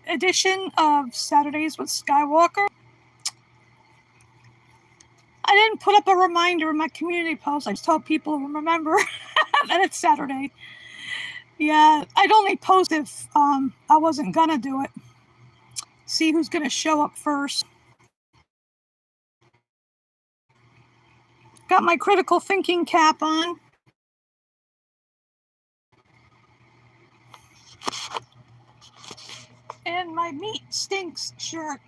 edition of Saturdays with Skywalker. I didn't put up a reminder in my community post. I just told people to remember that it's Saturday. Yeah, I'd only post if I wasn't gonna do it. See who's gonna show up first. Got my critical thinking cap on. And my meat stinks shirt.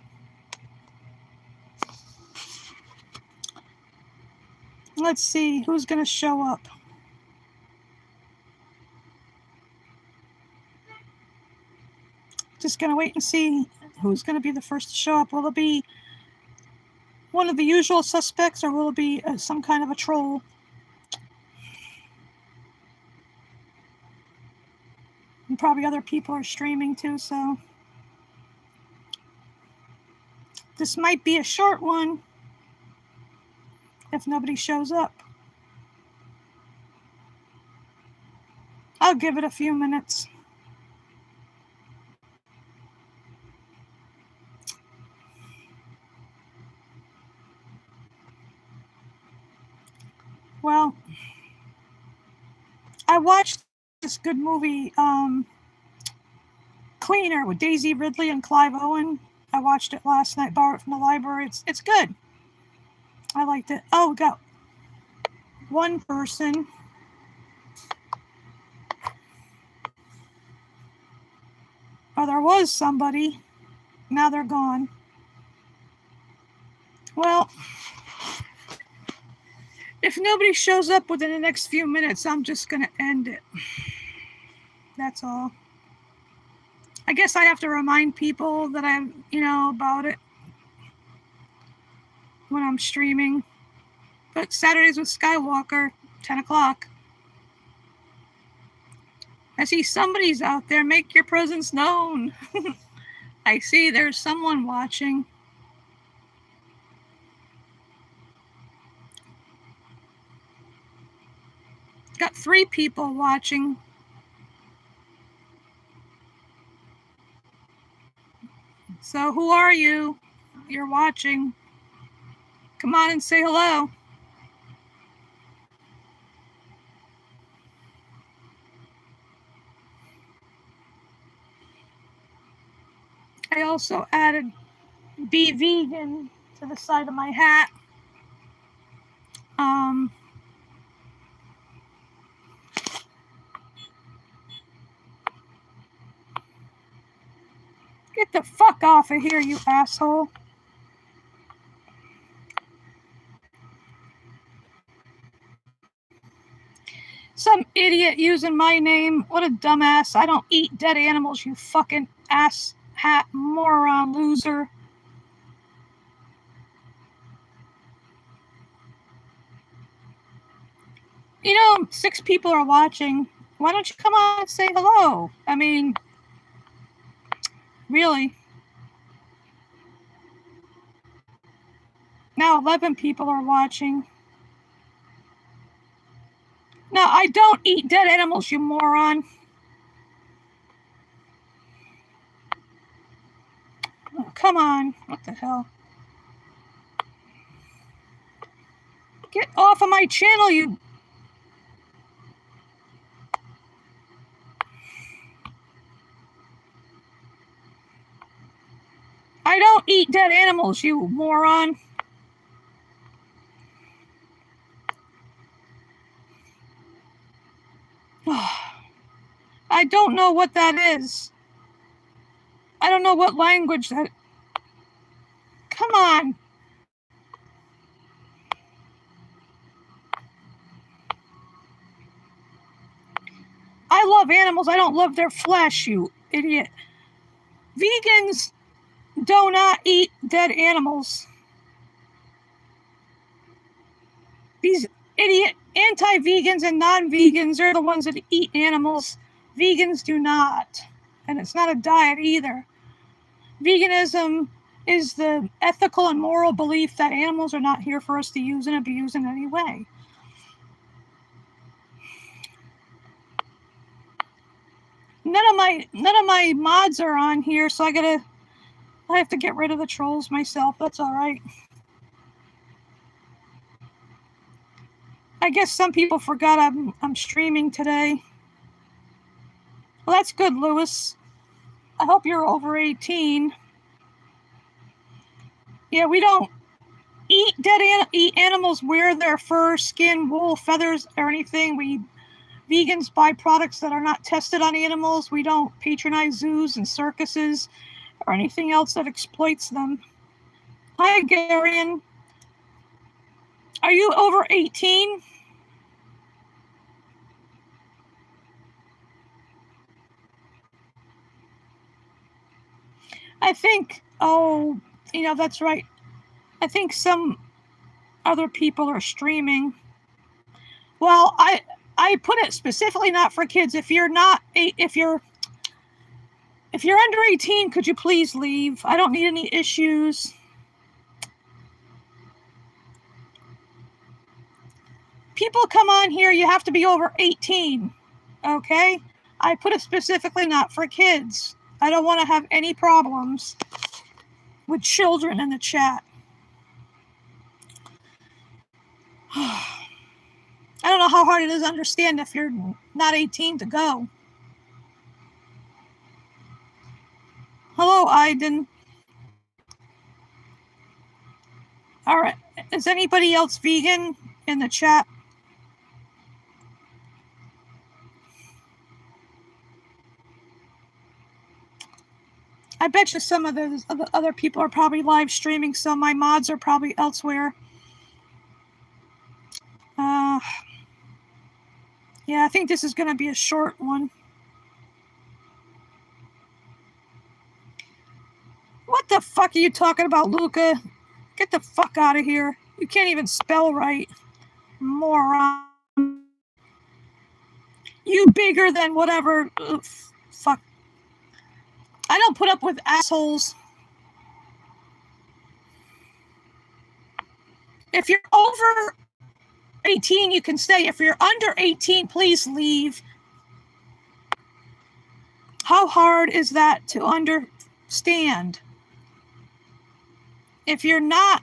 Let's see who's going to show up. Just going to wait and see who's going to be the first to show up. Will it be one of the usual suspects, or will it be some kind of a troll? And probably other people are streaming too, so this might be a short one if nobody shows up. I'll give it a few minutes. Well, I watched this good movie, Cleaner, with Daisy Ridley and Clive Owen. I watched it last night, borrowed it from the library. It's good. I liked it. Oh, we got one person. Oh, there was somebody. Now they're gone. Well, if nobody shows up within the next few minutes, I'm just going to end it. That's all. I guess I have to remind people that I'm, about it when I'm streaming. But Saturdays with Skywalker, 10 o'clock. I see somebody's out there. Make your presence known. I see there's someone watching. Got 3 people watching. So who are you? You're watching. Come on and say hello. I also added Be Vegan to the side of my hat. Get the fuck off of here, you asshole. Some idiot using my name. What a dumbass. I don't eat dead animals, you fucking ass hat moron loser. You know, 6 people are watching. Why don't you come on and say hello? I mean, really. Now 11 people are watching. No, I don't eat dead animals, you moron. Oh, come on. What the hell? Get off of my channel, you... I don't eat dead animals, you moron. I don't know what that is. I don't know what language that... Come on. I love animals. I don't love their flesh, you idiot. Vegans do not eat dead animals. These idiot anti-vegans and non-vegans are the ones that eat animals. Vegans do not. And it's not a diet either. Veganism is the ethical and moral belief that animals are not here for us to use and abuse in any way. none of my mods are on here, so I have to get rid of the trolls myself. That's all right. I guess some people forgot I'm streaming today. Well, that's good, Lewis. I hope you're over 18. Yeah, we don't eat animals, wear their fur, skin, wool, feathers, or anything. Vegans buy products that are not tested on animals. We don't patronize zoos and circuses or anything else that exploits them. Hi, Garion. Are you over 18? I think, that's right. I think some other people are streaming. Well, I put it specifically not for kids. If you're under 18, could you please leave? I don't need any issues. People come on here, you have to be over 18. Okay? I put it specifically not for kids. I don't want to have any problems with children in the chat. I don't know how hard it is to understand if you're not 18 to go. Hello, Aiden. All right. Is anybody else vegan in the chat? I bet you some of those other people are probably live streaming, so my mods are probably elsewhere. Yeah, I think this is going to be a short one. What the fuck are you talking about, Luca? Get the fuck out of here. You can't even spell right. Moron. You bigger than whatever. Ugh, fuck. I don't put up with assholes. If you're over 18, you can stay. If you're under 18, please leave. How hard is that to understand? If you're not,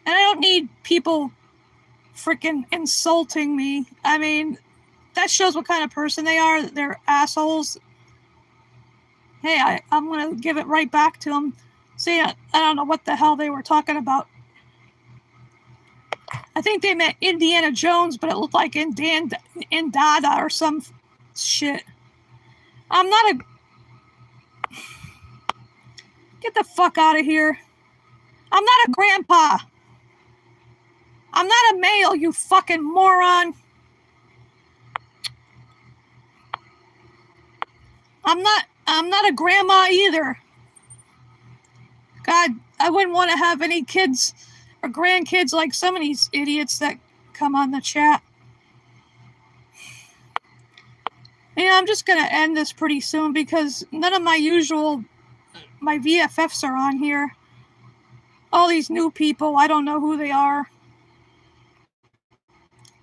and I don't need people freaking insulting me. I mean, that shows what kind of person they are. They're assholes. Hey, I'm going to give it right back to them. See, I don't know what the hell they were talking about. I think they meant Indiana Jones, but it looked like Indada or some shit. I'm not a... Get the fuck out of here. I'm not a grandpa. I'm not a male, you fucking moron. I'm not a grandma either. God, I wouldn't want to have any kids or grandkids like some of these idiots that come on the chat. I'm just going to end this pretty soon because none of my VFFs are on here. All these new people, I don't know who they are.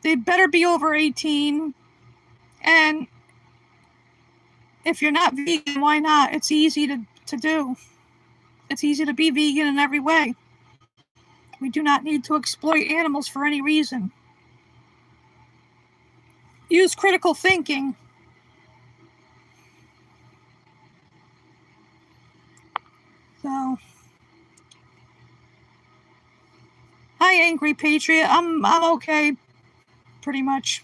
They better be over 18. And if you're not vegan, why not? It's easy to do. It's easy to be vegan in every way. We do not need to exploit animals for any reason. Use critical thinking. So, hi, Angry Patriot. I'm okay, pretty much.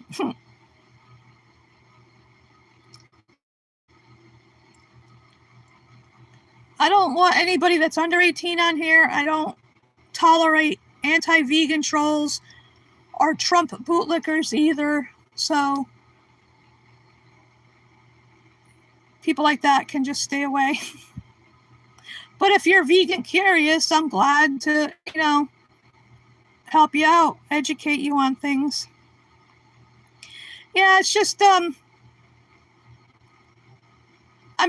I don't want anybody that's under 18 on here. I don't tolerate anti-vegan trolls or Trump bootlickers either. So people like that can just stay away. But if you're vegan curious, I'm glad to, help you out, educate you on things. Yeah, it's just, I'm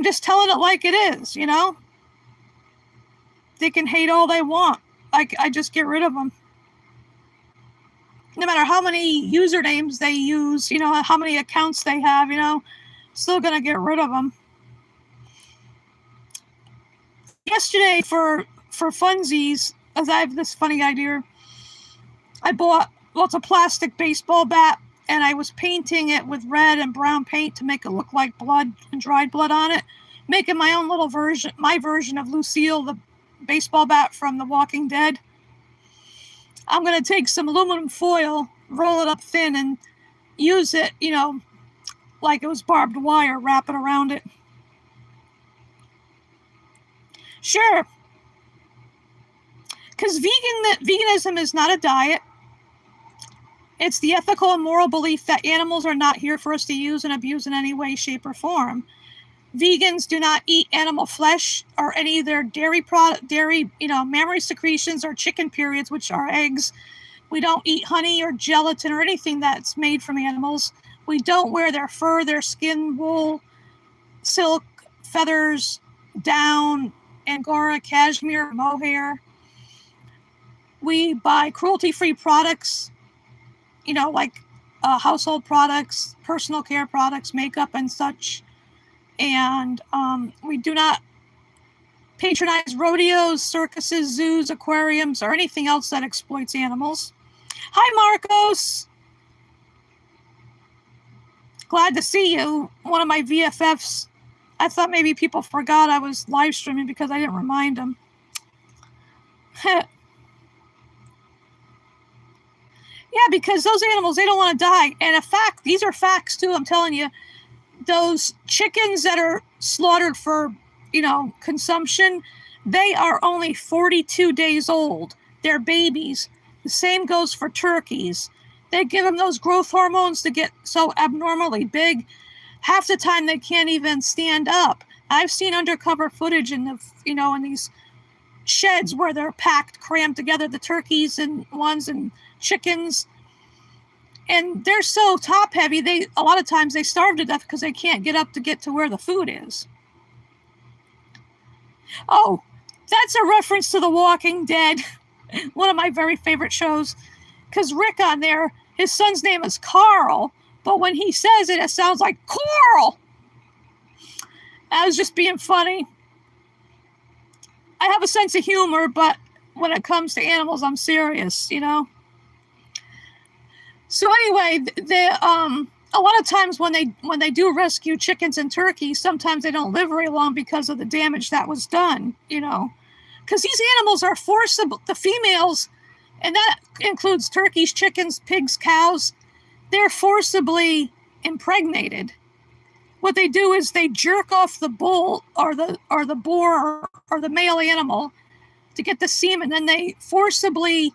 just telling it like it is, They can hate all they want. I just get rid of them. No matter how many usernames they use, how many accounts they have, still gonna get rid of them. Yesterday, for funsies, as I have this funny idea, I bought lots of plastic baseball bat, and I was painting it with red and brown paint to make it look like blood and dried blood on it, making my own little version, my version of Lucille the baseball bat from The Walking Dead. I'm going to take some aluminum foil, roll it up thin, and use it, like it was barbed wire, wrap it around it. Sure. Because veganism is not a diet. It's the ethical and moral belief that animals are not here for us to use and abuse in any way, shape, or form. Vegans do not eat animal flesh or any of their dairy, mammary secretions or chicken periods, which are eggs. We don't eat honey or gelatin or anything that's made from animals. We don't wear their fur, their skin, wool, silk, feathers, down, Angora, cashmere, mohair. We buy cruelty-free products, like household products, personal care products, makeup and such. And we do not patronize rodeos, circuses, zoos, aquariums, or anything else that exploits animals. Hi, Marcos. Glad to see you. One of my VFFs. I thought maybe people forgot I was live streaming because I didn't remind them. Yeah, because those animals, they don't want to die. And these are facts too, I'm telling you. Those chickens that are slaughtered for, consumption, they are only 42 days old. They're babies. The same goes for turkeys. They give them those growth hormones to get so abnormally big. Half the time they can't even stand up. I've seen undercover footage in in these sheds where they're packed, crammed together, the turkeys and chickens. And they're so top heavy, a lot of times they starve to death because they can't get up to get to where the food is. Oh, that's a reference to The Walking Dead, one of my very favorite shows. Because Rick on there, his son's name is Carl, but when he says it, it sounds like Coral. I was just being funny. I have a sense of humor, but when it comes to animals, I'm serious, So anyway, a lot of times when they do rescue chickens and turkeys, sometimes they don't live very long because of the damage that was done, because these animals are forcible. The females, and that includes turkeys, chickens, pigs, cows, they're forcibly impregnated. What they do is they jerk off the bull or the boar or the male animal to get the semen, then they forcibly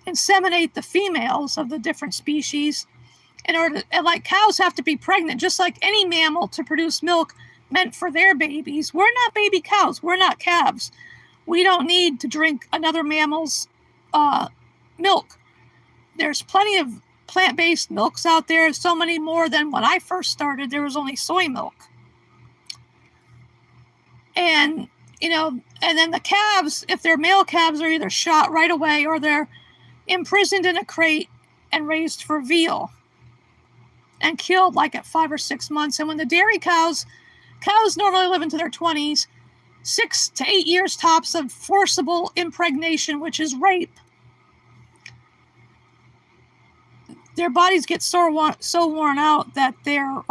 inseminate the females of the different species and like cows have to be pregnant just like any mammal to produce milk meant for their babies. We're not baby cows. We're not calves. We don't need to drink another mammal's milk. There's plenty of plant-based milks out there, so many more than when I first started. There was only soy milk. And and then the calves, if they're male calves, are either shot right away or they're imprisoned in a crate and raised for veal and killed like at 5 or 6 months. And when the dairy cows normally live into their 20s, 6 to 8 years tops of forcible impregnation, which is rape. Their bodies get so worn out that they're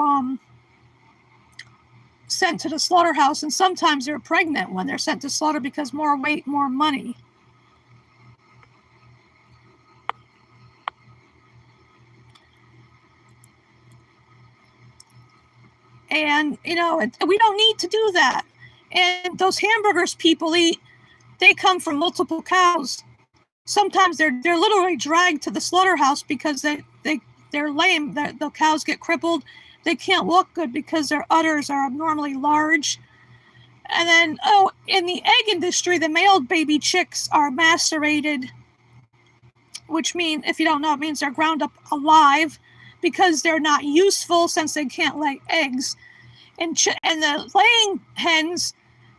sent to the slaughterhouse, and sometimes they're pregnant when they're sent to slaughter because more weight, more money. And, we don't need to do that. And those hamburgers people eat, they come from multiple cows. Sometimes they're literally dragged to the slaughterhouse because they're lame. The cows get crippled. They can't walk good because their udders are abnormally large. And then, in the egg industry, the male baby chicks are macerated, which means, if you don't know, it means they're ground up alive because they're not useful since they can't lay eggs. And the laying hens,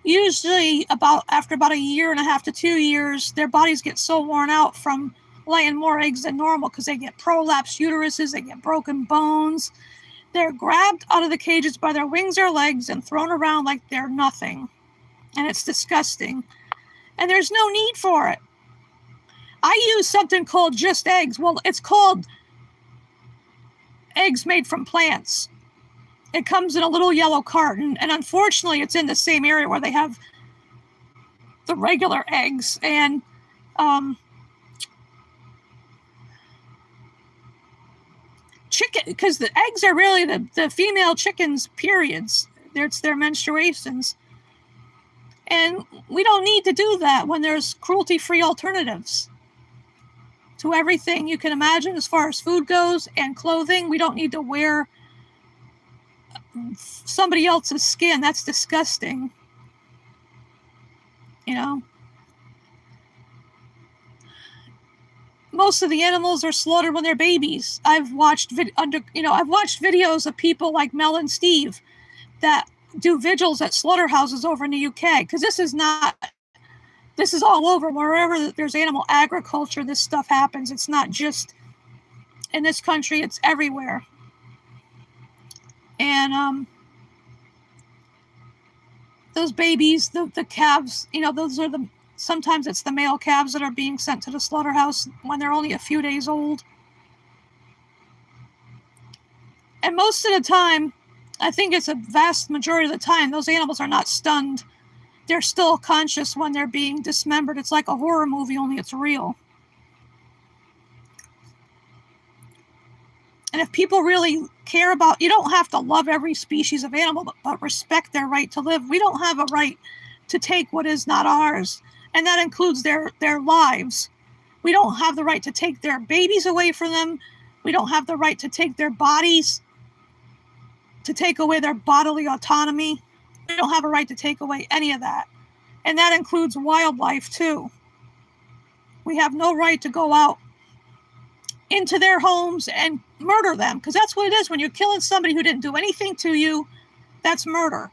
usually after about a year and a half to 2 years, their bodies get so worn out from laying more eggs than normal because they get prolapsed uteruses, they get broken bones. They're grabbed out of the cages by their wings or legs and thrown around like they're nothing. And it's disgusting. And there's no need for it. I use something called Just Eggs. Well, it's called eggs made from plants. It comes in a little yellow carton, and unfortunately it's in the same area where they have the regular eggs. And chicken, because the eggs are really the female chickens' periods. It's their menstruations. And we don't need to do that when there's cruelty-free alternatives to everything you can imagine as far as food goes and clothing. We don't need to wear somebody else's skin. That's disgusting. You know, most of the animals are slaughtered when they're babies. I've watched videos of people like Mel and Steve that do vigils at slaughterhouses over in the UK, because this is all over. Wherever there's animal agriculture, this stuff happens. It's not just in this country, it's everywhere. And those babies, the calves, those are sometimes it's the male calves that are being sent to the slaughterhouse when they're only a few days old. And most of the time, I think it's a vast majority of the time, those animals are not stunned. They're still conscious when they're being dismembered. It's like a horror movie, only it's real. And if people really care about, you don't have to love every species of animal, but respect their right to live. We don't have a right to take what is not ours, and that includes their lives. We don't have the right to take their babies away from them. We don't have the right to take their bodies, to take away their bodily autonomy. We don't have a right to take away any of that. And that includes wildlife too. We have no right to go out into their homes and murder them, because that's what it is. When you're killing somebody who didn't do anything to you, that's murder.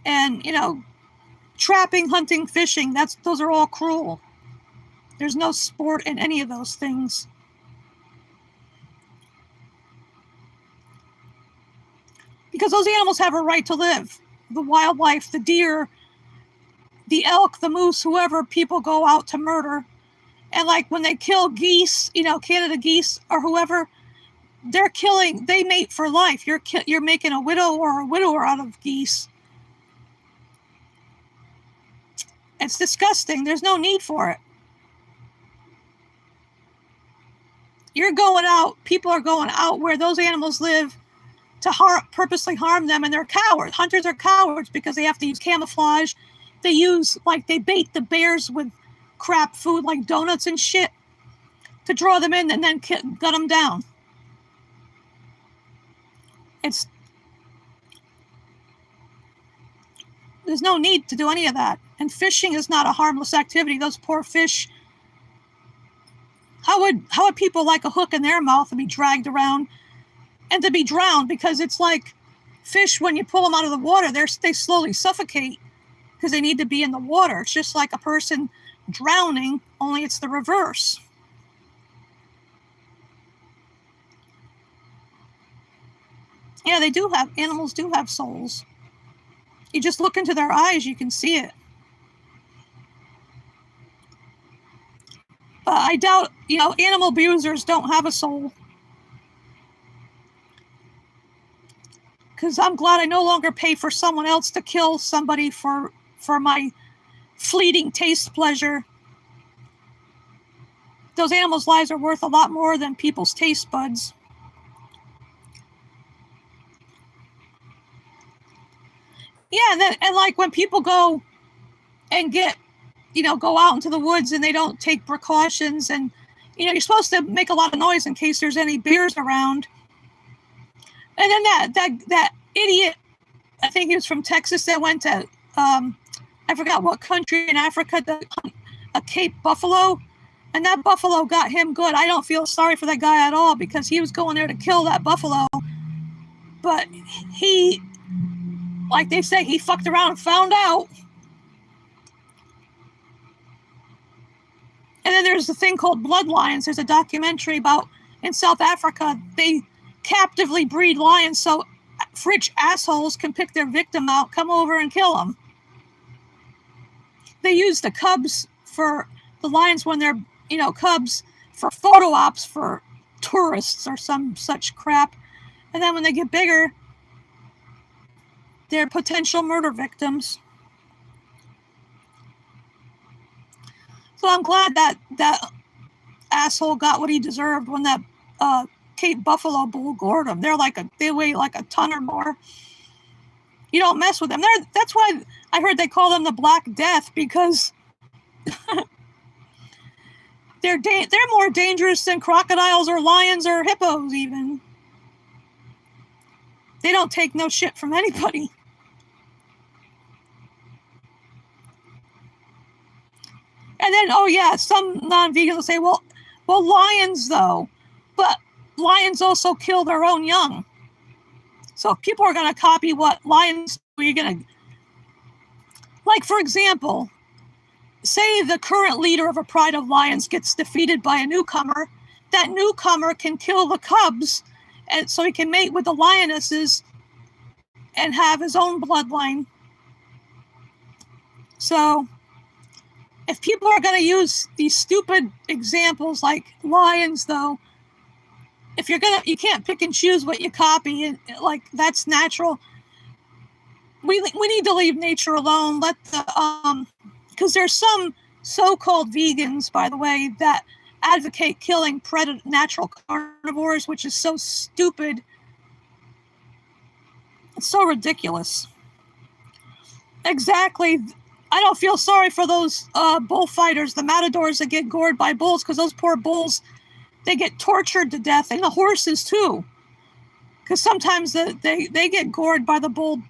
And, trapping, hunting, fishing, those are all cruel. There's no sport in any of those things. Because those animals have a right to live. The wildlife, the deer, the elk, the moose, whoever people go out to murder. And like when they kill geese, Canada geese or whoever, they mate for life. You're making a widow or a widower out of geese. It's disgusting. There's no need for it. People are going out where those animals live to purposely harm them, and they're cowards. Hunters are cowards because they have to use camouflage. They bait the bears with crap food like donuts and shit to draw them in and then gun them down. There's no need to do any of that. And fishing is not a harmless activity. Those poor fish, how would people like a hook in their mouth and be dragged around and to be drowned? Because it's like fish, when you pull them out of the water, they slowly suffocate because they need to be in the water. It's just like a person drowning, only it's the reverse. Yeah, animals do have souls. You just look into their eyes, you can see it. But I doubt, animal abusers don't have a soul. Because I'm glad I no longer pay for someone else to kill somebody for my fleeting taste pleasure. Those animals' lives are worth a lot more than people's taste buds. Yeah, and like when people go and go out into the woods and they don't take precautions, and you're supposed to make a lot of noise in case there's any bears around. And then that idiot, I think he was from Texas, that went to I forgot what country in Africa, a Cape buffalo, and that buffalo got him good. I don't feel sorry for that guy at all, because he was going there to kill that buffalo, but he like they say, he fucked around and found out. And then there's a thing called blood lions. There's a documentary about in South Africa, they captively breed lions so rich assholes can pick their victim out, come over and kill them. They use the cubs for the lions when they're, cubs for photo ops for tourists or some such crap. And then when they get bigger, they're potential murder victims. So I'm glad that asshole got what he deserved when that Cape Buffalo bull gored him. They weigh like a ton or more. You don't mess with them. That's why I heard they call them the Black Death, because they're more dangerous than crocodiles or lions or hippos even. They don't take no shit from anybody. And then, some non-vegans will say, well, lions though, but lions also kill their own young. So if people are going to copy what lions do, you're going to, like, for example, say the current leader of a pride of lions gets defeated by a newcomer. That newcomer can kill the cubs, and so he can mate with the lionesses and have his own bloodline. So if people are going to use these stupid examples like lions, though, if you can't pick and choose what you copy, and like that's natural. We need to leave nature alone. Because there's some so-called vegans, by the way, that advocate killing natural carnivores, which is so stupid. It's so ridiculous. Exactly. I don't feel sorry for those bullfighters, the matadors that get gored by bulls, because those poor bulls, they get tortured to death, and the horses too. Because sometimes they get gored by the bull,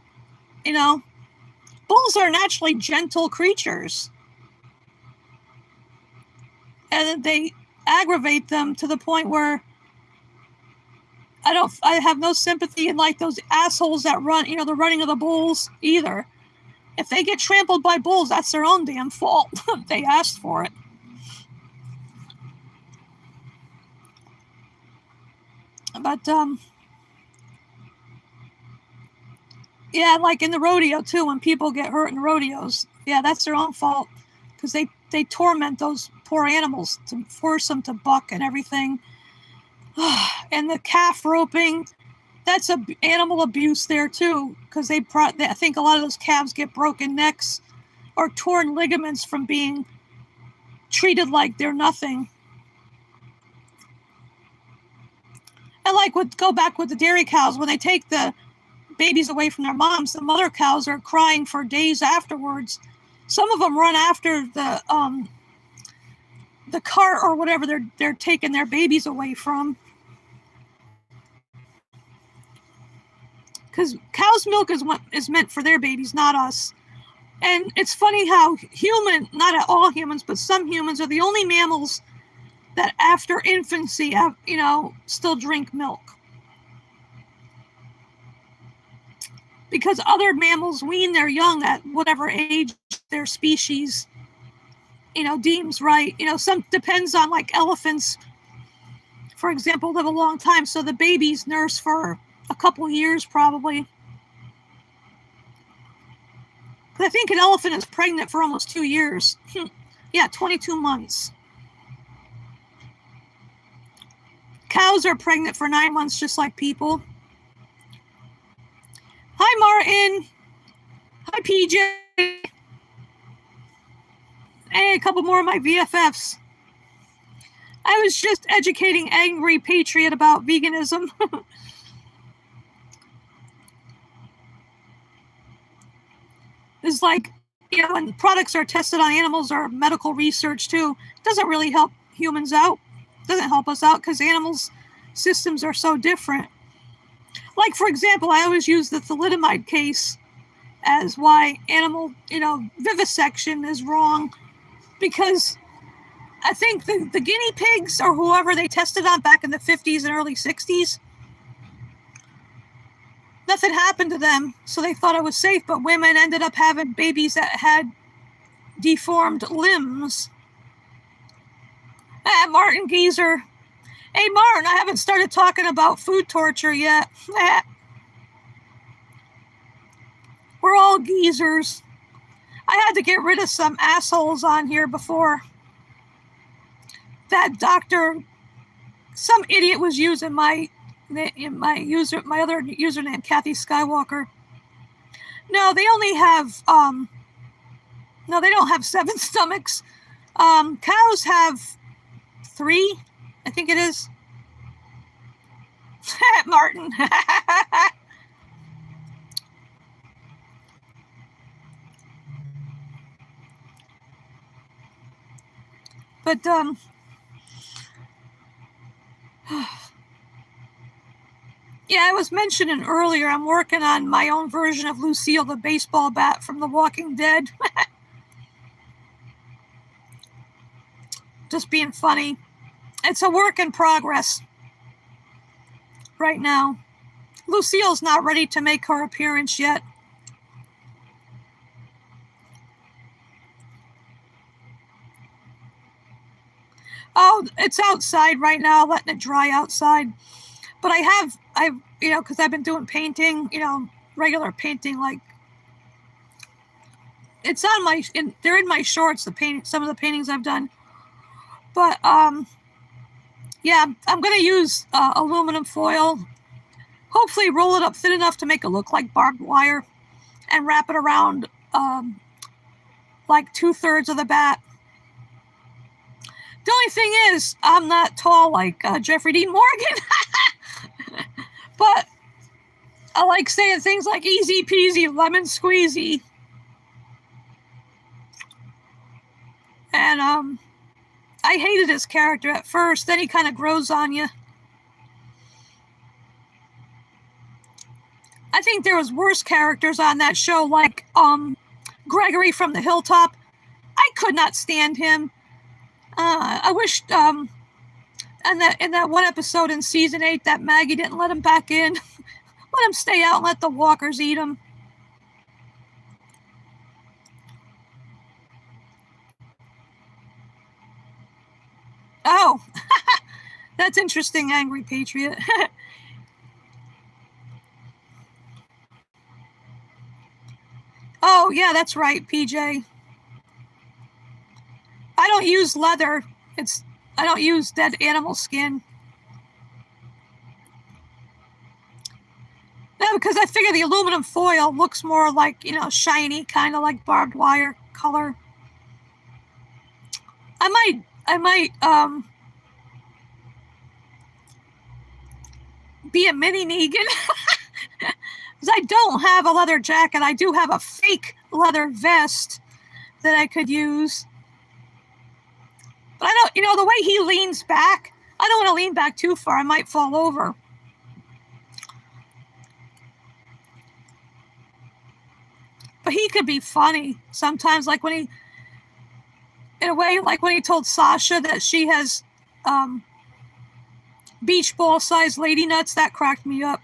Bulls are naturally gentle creatures. And they aggravate them to the point where I have no sympathy in like those assholes that run, the running of the bulls either. If they get trampled by bulls, that's their own damn fault. They asked for it. But, like in the rodeo too, when people get hurt in rodeos, that's their own fault, because they torment those poor animals to force them to buck and everything. And the calf roping, that's animal abuse there too, because I think a lot of those calves get broken necks or torn ligaments from being treated like they're nothing. And go back with the dairy cows, when they take the babies away from their moms, the mother cows are crying for days afterwards. Some of them run after the cart or whatever they're taking their babies away from. Because cow's milk is meant for their babies, not us. And it's funny how not all humans, but some humans are the only mammals that after infancy have, still drink milk. Because other mammals wean their young at whatever age their species, deems right. Some depends on, like elephants, for example, live a long time. So the babies nurse for a couple years probably. I think an elephant is pregnant for almost 2 years. 22 months. Cows are pregnant for 9 months, just like people. Hi, Martin. Hi, PJ. Hey, a couple more of my VFFs. I was just educating Angry Patriot about veganism. It's like, when products are tested on animals or medical research too, it doesn't really help humans out. It doesn't help us out because animals' systems are so different. Like, for example, I always use the thalidomide case as why animal, vivisection is wrong, because I think the guinea pigs or whoever they tested on back in the 50s and early 60s, nothing happened to them, so they thought it was safe, but women ended up having babies that had deformed limbs. Martin Geezer. Hey, Martin, I haven't started talking about food torture yet. We're all geezers. I had to get rid of some assholes on here before. That doctor, some idiot was using my other username, Kathy Skywalker. No, they only have no, they don't have 7 stomachs. Cows have 3, I think it is. Martin. But yeah, I was mentioning earlier, I'm working on my own version of Lucille the baseball bat from The Walking Dead. Just being funny. It's a work in progress right now. Lucille's not ready to make her appearance yet. Oh, it's outside right now, letting it dry outside. But I've because I've been doing painting, regular painting, like it's on they're in my shorts, some of the paintings I've done. But yeah, I'm gonna use aluminum foil, hopefully roll it up thin enough to make it look like barbed wire, and wrap it around like 2/3 of the bat. The only thing is, I'm not tall like Jeffrey Dean Morgan. But I like saying things like easy peasy, lemon squeezy. And I hated his character at first, then he kind of grows on you. I think there was worse characters on that show, like Gregory from the Hilltop. I could not stand him. I wish in that one episode in season 8 that Maggie didn't let him back in. Let him stay out and let the walkers eat him. Oh, that's interesting, Angry Patriot. Oh, yeah, that's right, PJ. I don't use leather. I don't use dead animal skin. No, because I figure the aluminum foil looks more like, shiny, kind of like barbed wire color. I might be a mini Negan. Because I don't have a leather jacket. I do have a fake leather vest that I could use. But I don't, the way he leans back, I don't want to lean back too far. I might fall over. But he could be funny sometimes, like when he, in a way, like when he told Sasha that she has beach ball sized lady nuts, that cracked me up.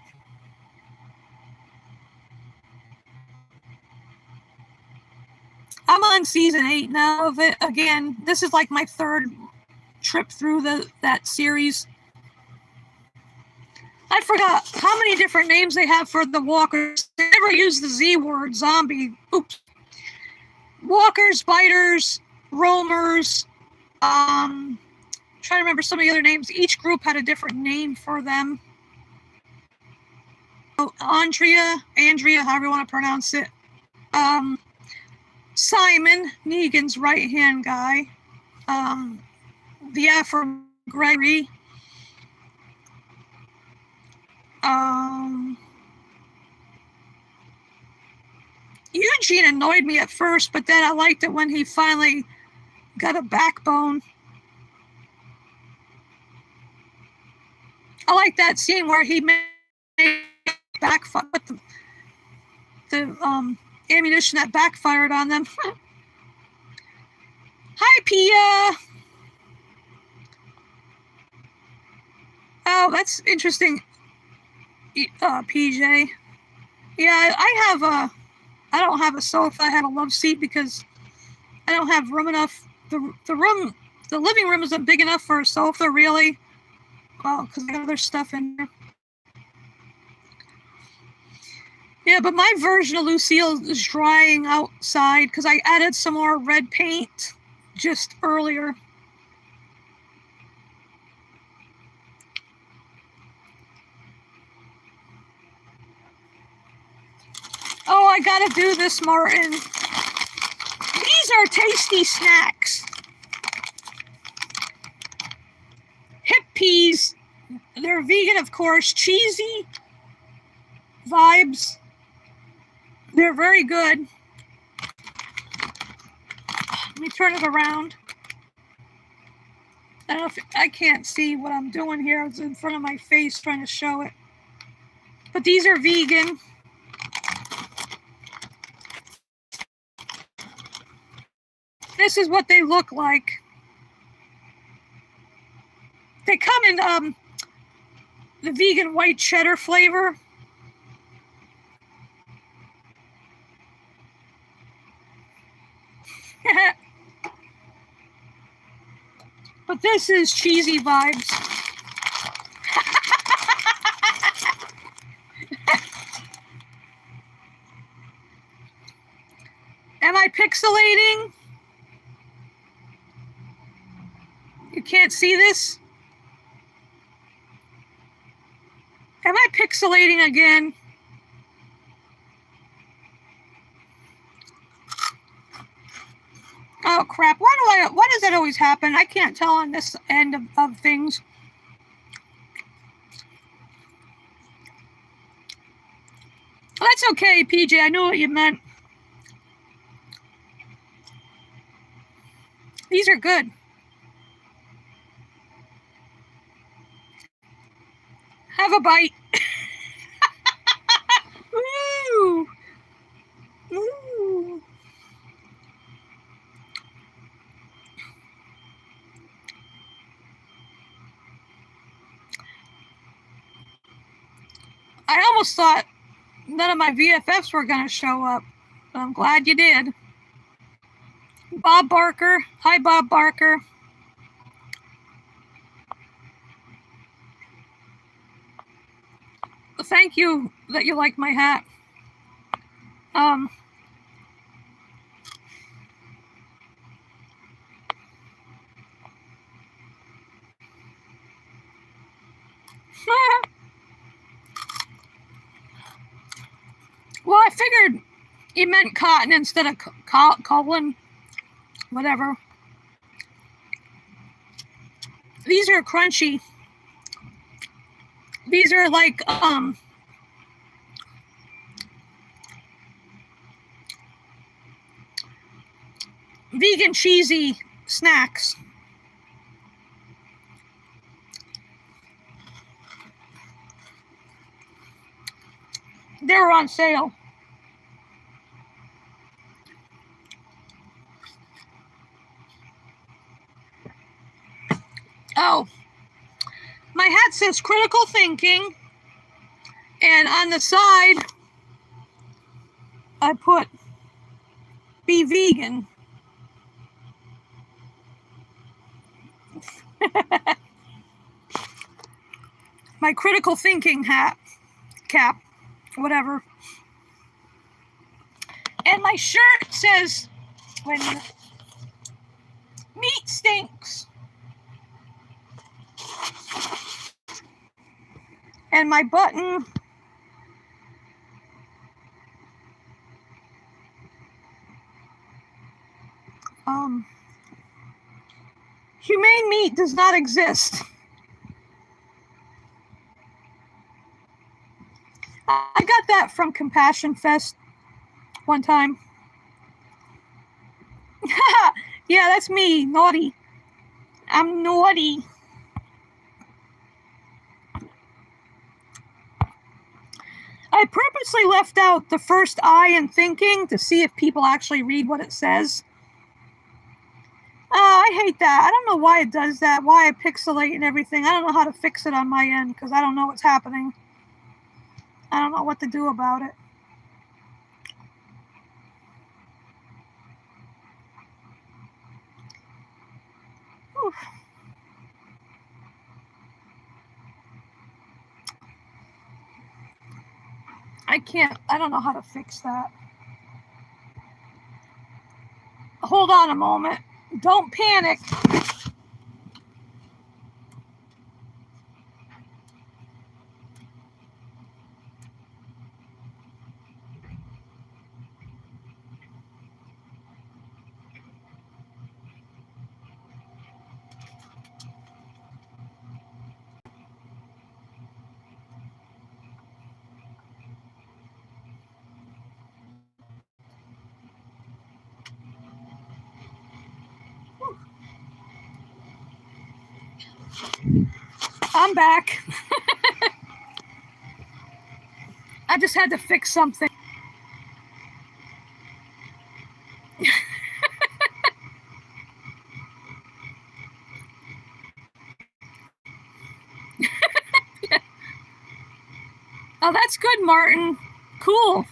I'm on season 8 now of it. Again, this is like my 3rd trip through that series. I forgot how many different names they have for the walkers. They never use the Z word, zombie. Oops. Walkers, biters, roamers. Trying to remember some of the other names. Each group had a different name for them. Oh, Andrea, however you want to pronounce it. Simon, Negan's right-hand guy. The Afro Gregory. Eugene annoyed me at first, but then I liked it when he finally got a backbone. I like that scene where he made backfire with the ammunition that backfired on them. Hi, Pia. Oh, that's interesting, PJ. Yeah, I don't have a sofa. I have a love seat because I don't have room enough. The living room isn't big enough for a sofa, really. Well, because I got other stuff in there. Yeah, but my version of Lucille is drying outside because I added some more red paint just earlier. Oh, I gotta do this, Martin. These are tasty snacks. Hip peas. They're vegan, of course. Cheesy vibes. They're very good. Let me turn it around. I don't know if I can't see what I'm doing here. It's in front of my face trying to show it. But these are vegan. This is what they look like. They come in the vegan white cheddar flavor. But this is cheesy vibes. Am I pixelating? You can't see this? Am I pixelating again? Oh crap, why does that always happen? I can't tell on this end of things. That's okay, PJ, I knew what you meant. These are good. Have a bite. Ooh. Ooh. I almost thought none of my VFFs were going to show up. But I'm glad you did. Bob Barker. Hi, Bob Barker. Thank you that you like my hat. Well, I figured you meant cotton instead of colon. Whatever. These are crunchy. These are like vegan cheesy snacks. They were on sale. Oh, my hat says critical thinking, and on the side I put be vegan. My critical thinking hat, cap, whatever. And my shirt says, wait a minute, meat stinks. And my button humane meat does not exist. I got that from Compassion Fest one time. Yeah, that's me, naughty. I'm naughty. I purposely left out the first I in thinking to see if people actually read what it says. I hate that. I don't know why it does that, why I pixelate and everything. I don't know how to fix it on my end because I don't know what's happening. I don't know what to do about it. Whew. I don't know how to fix that. Hold on a moment. Don't panic. I'm back. I just had to fix something. Oh, that's good, Martin. Cool.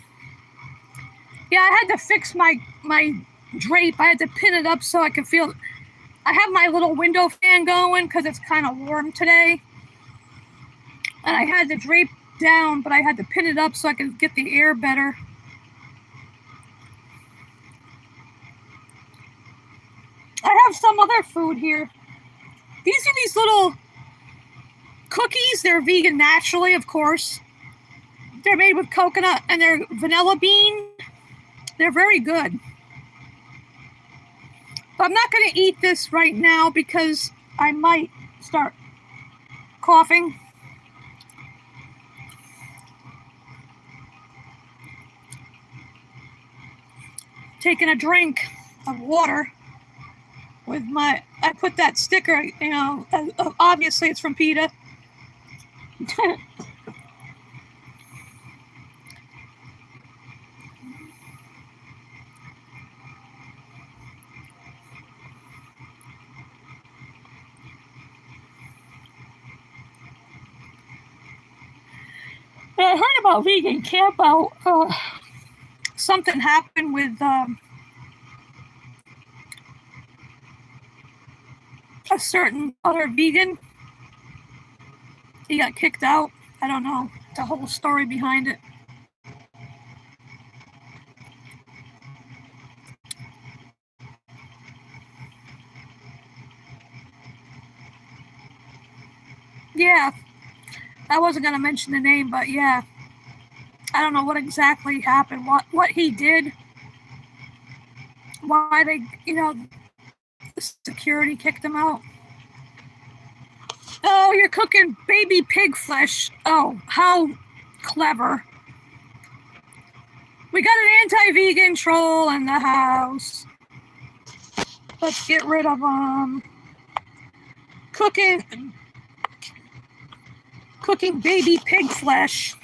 Yeah, I had to fix my drape. I had to pin it up so I could feel. I have my little window fan going because it's kind of warm today. And I had the drape down, but I had to pin it up so I could get the air better. I have some other food here. These are these little cookies. They're vegan naturally, of course. They're made with coconut and they're vanilla bean. They're very good. But I'm not going to eat this right now because I might start coughing. Taking a drink of water with I put that sticker, you know, obviously it's from PETA. I heard about vegan camp out. Something happened with a certain other vegan. He got kicked out. I don't know the whole story behind it. Yeah, I wasn't going to mention the name, but yeah. I don't know what exactly happened, what he did, why they, you know, the security kicked him out. Oh, you're cooking baby pig flesh. Oh, how clever. We got an anti-vegan troll in the house. Let's get rid of them. Cooking baby pig flesh.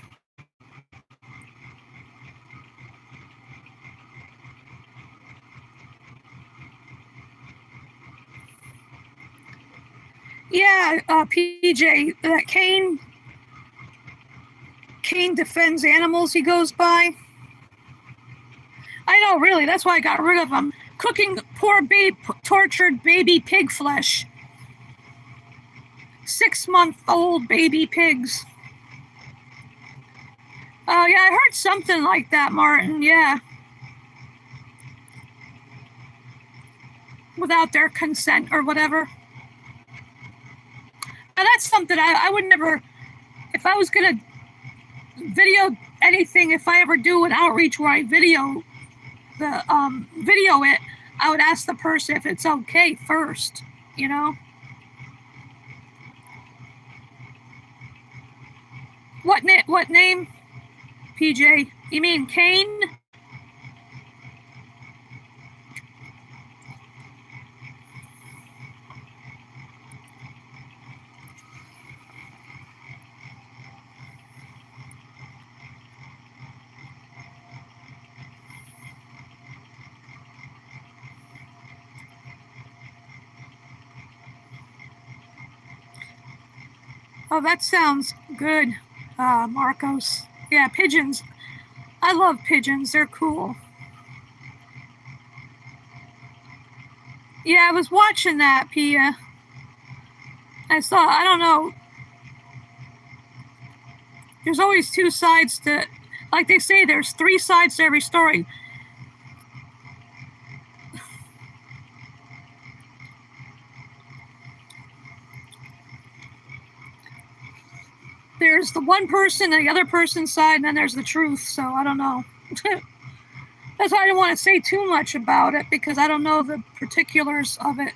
Yeah, PJ, that Kane defends animals he goes by. I know, really, that's why I got rid of him. Cooking poor tortured baby pig flesh. 6-month-old baby pigs. Oh, yeah, I heard something like that, Martin, yeah. Without their consent or whatever. Now, that's something I would never, if I was going to video anything, if I ever do an outreach where I video it, I would ask the person if it's okay first, you know? What name? PJ? You mean Kane? Oh, that sounds good, Marcos. Yeah, pigeons. I love pigeons. They're cool. Yeah, I was watching that, Pia. I don't know, there's always two sides to, like they say, there's three sides to every story. There's the one person and the other person's side, and then there's the truth, so I don't know. That's why I don't want to say too much about it, because I don't know the particulars of it.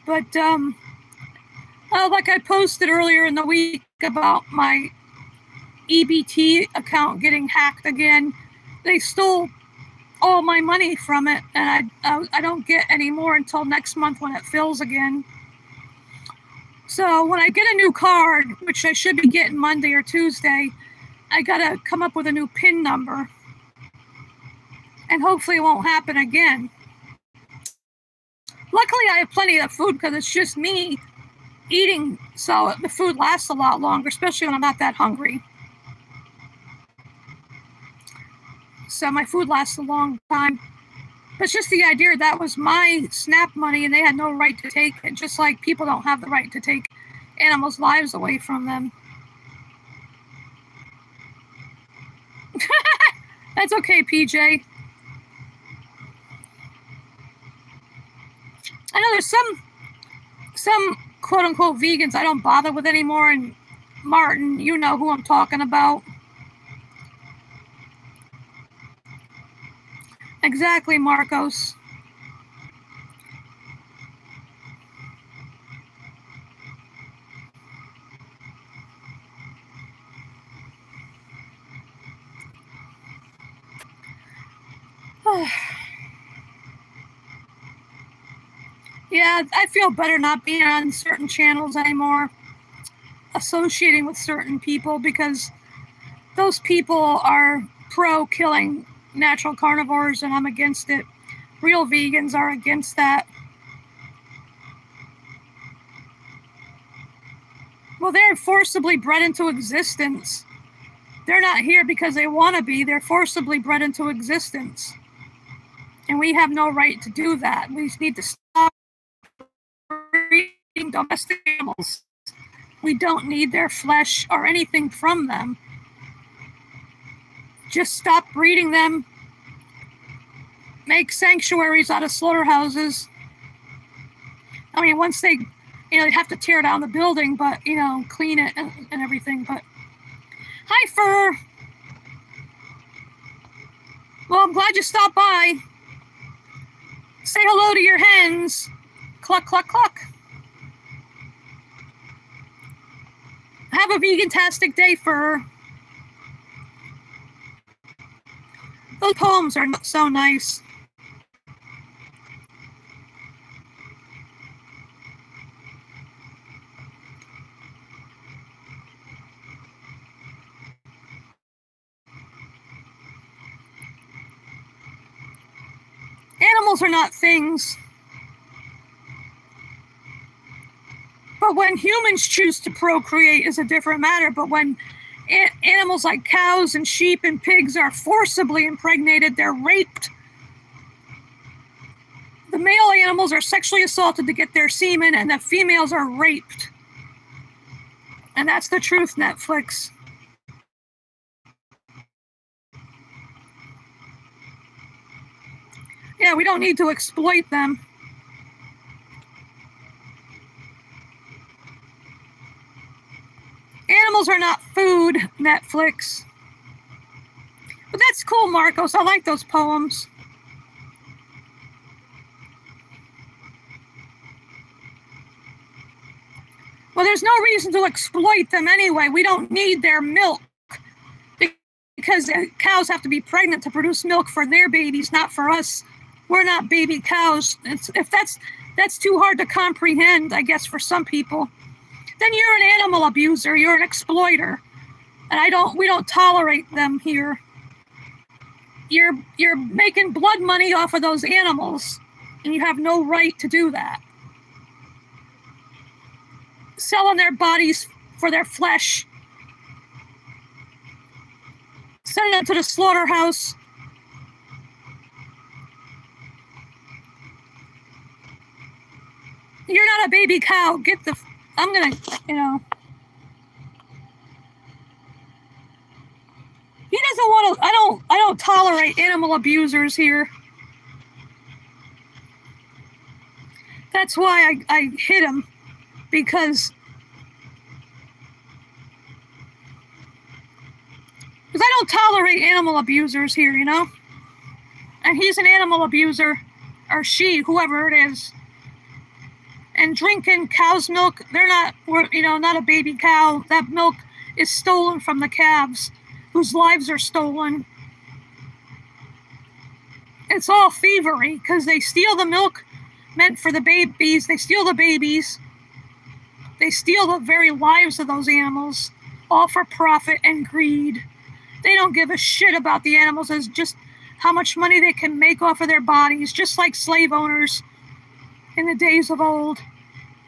But, like I posted earlier in the week about my EBT account getting hacked again, they stole all my money from it, and I don't get any more until next month when it fills again. So when I get a new card, which I should be getting Monday or Tuesday, I gotta come up with a new PIN number. And hopefully it won't happen again. Luckily I have plenty of food because it's just me eating, so the food lasts a lot longer, especially when I'm not that hungry. So my food lasts a long time. But it's just the idea that was my SNAP money and they had no right to take it, just like people don't have the right to take animals' lives away from them. That's okay, PJ. I know there's some quote-unquote vegans I don't bother with anymore, and Martin, you know who I'm talking about. Exactly, Marcos. Yeah, I feel better not being on certain channels anymore, associating with certain people, because those people are pro-killing natural carnivores and I'm against it. Real vegans are against that. Well, they're forcibly bred into existence. They're not here because they want to be. They're forcibly bred into existence. And we have no right to do that. We need to stop breeding domestic animals. We don't need their flesh or anything from them. Just stop breeding them. Make sanctuaries out of slaughterhouses. I mean, once they have to tear down the building, but, clean it and everything. But, hi, Fur. Well, I'm glad you stopped by. Say hello to your hens. Cluck, cluck, cluck. Have a vegan-tastic day, Fur. Those poems are so nice. Animals are not things. But when humans choose to procreate is a different matter. But when animals like cows and sheep and pigs are forcibly impregnated, they're raped. The male animals are sexually assaulted to get their semen, and the females are raped. And that's the truth, Netflix. Yeah, we don't need to exploit them. Animals are not food, Netflix. But that's cool, Marcos. I like those poems. Well, there's no reason to exploit them anyway. We don't need their milk, because cows have to be pregnant to produce milk for their babies, not for us. We're not baby cows. If that's too hard to comprehend, I guess, for some people, then you're an animal abuser. You're an exploiter, and we don't tolerate them here. You're making blood money off of those animals, and you have no right to do that. Selling their bodies for their flesh, sending them to the slaughterhouse. You're not a baby cow. Get the... I'm gonna, you know... He doesn't want to... I don't tolerate animal abusers here. That's why I hit him. Because I don't tolerate animal abusers here, you know? And he's an animal abuser. Or she, whoever it is. And drinking cow's milk, they're not, you know, not a baby cow. That milk is stolen from the calves, whose lives are stolen. It's all thievery, because they steal the milk meant for the babies. They steal the babies. They steal the very lives of those animals, all for profit and greed. They don't give a shit about the animals as just how much money they can make off of their bodies, just like slave owners in the days of old.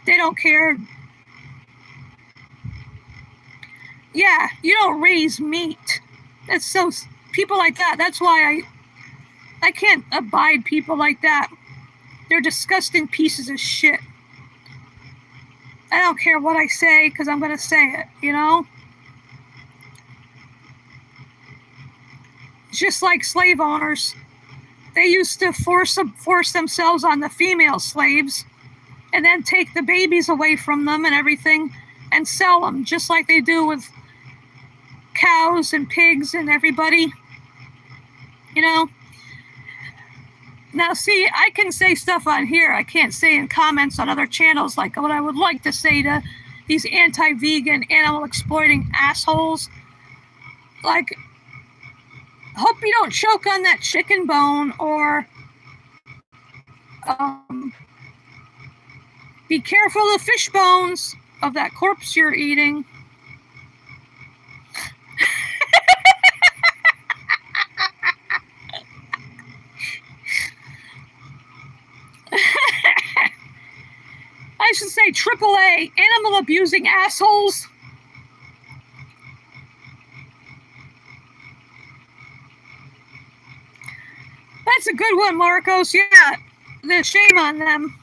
They don't care. Yeah, you don't raise meat. That's so... People like that, that's why I can't abide people like that. They're disgusting pieces of shit. I don't care what I say, because I'm going to say it, you know? Just like slave owners. They used to force themselves on the female slaves and then take the babies away from them and everything and sell them, just like they do with cows and pigs and everybody. You know? Now, see, I can say stuff on here I can't say in comments on other channels, like what I would like to say to these anti-vegan, animal-exploiting assholes. Like, hope you don't choke on that chicken bone, or be careful of the fish bones of that corpse you're eating. I should say AAA, animal abusing assholes. That's a good one, Marcos. Yeah, the shame on them.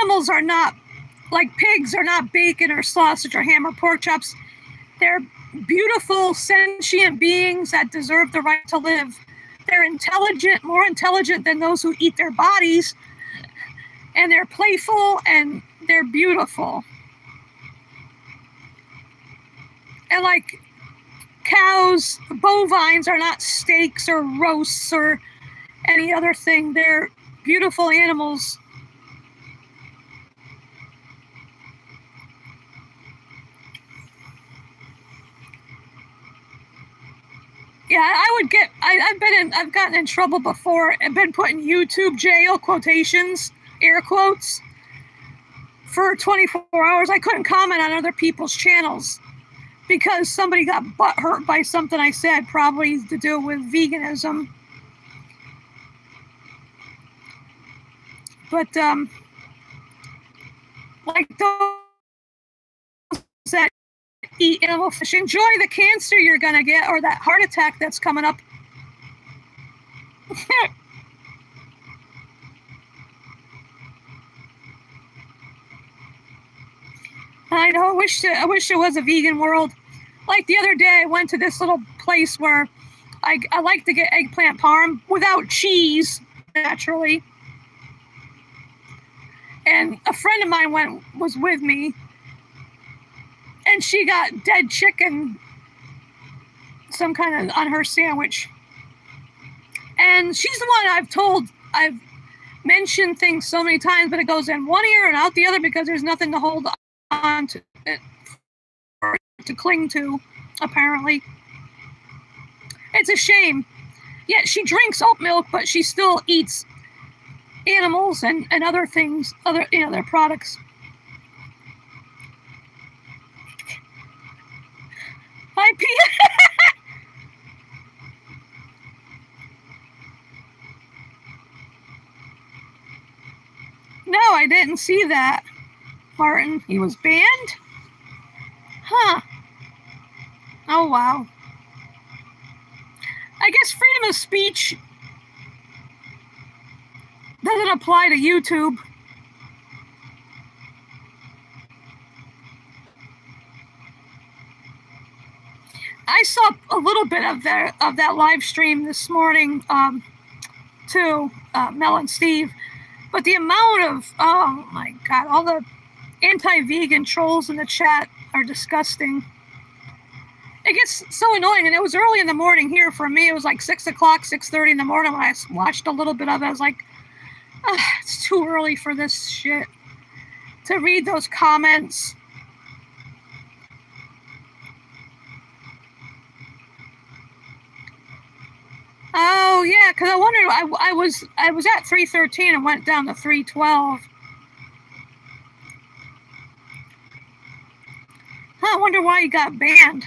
Animals are not, like pigs are not bacon or sausage or ham or pork chops. They're beautiful, sentient beings that deserve the right to live. They're intelligent, more intelligent than those who eat their bodies. And they're playful and they're beautiful. And like cows, bovines are not steaks or roasts or any other thing. They're beautiful animals. Yeah, I've gotten in trouble before and been put in YouTube jail, quotations, air quotes, for 24 hours. I couldn't comment on other people's channels because somebody got butthurt by something I said, probably to do with veganism. But, like those that eat animal fish, enjoy the cancer you're gonna get, or that heart attack that's coming up. I know, I wish it was a vegan world. Like the other day, I went to this little place where I like to get eggplant parm without cheese, naturally. And a friend of mine was with me, and she got dead chicken, some kind of, on her sandwich. And she's the one I've mentioned things so many times, but it goes in one ear and out the other because there's nothing to hold on to it, or to cling to, apparently. It's a shame. Yeah, she drinks oat milk, but she still eats animals and other things, their products. Hi, Pete. No, I didn't see that, Martin. He was banned? Huh. Oh, wow. I guess freedom of speech doesn't apply to YouTube. I saw a little bit of that live stream this morning too, Mel and Steve, but the amount of, oh my God, all the anti-vegan trolls in the chat are disgusting. It gets so annoying, and it was early in the morning here for me. It was like 6 o'clock, 6:30 in the morning when I watched a little bit of it. I was like, it's too early for this shit. To read those comments. Oh yeah, because I wondered. I was at 313 and went down to 312. I wonder why you got banned.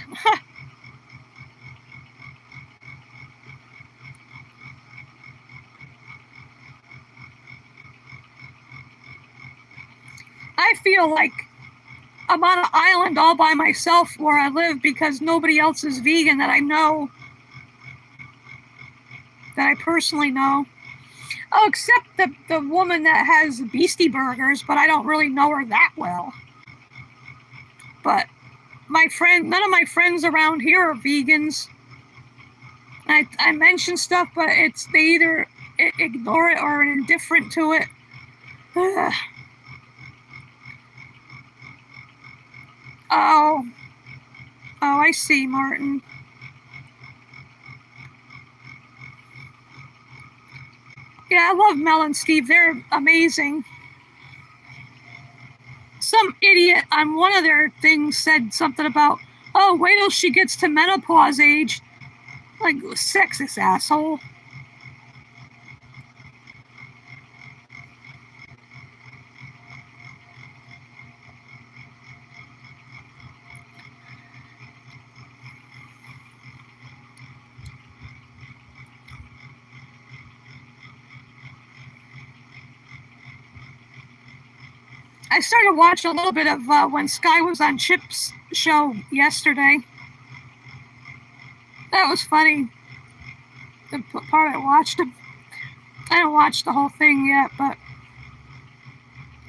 I feel like I'm on an island all by myself where I live because nobody else is vegan that I know, that I personally know. Oh, except the woman that has Beastie Burgers, but I don't really know her that well. But none of my friends around here are vegans. I mention stuff, but they either ignore it or are indifferent to it. Ugh. Oh, I see, Martin. Yeah, I love Mel and Steve. They're amazing. Some idiot on one of their things said something about, oh, wait till she gets to menopause age. Like, sexist asshole. I started watching a little bit of when Sky was on Chip's show yesterday. That was funny. The part I watched him. I haven't watched the whole thing yet, but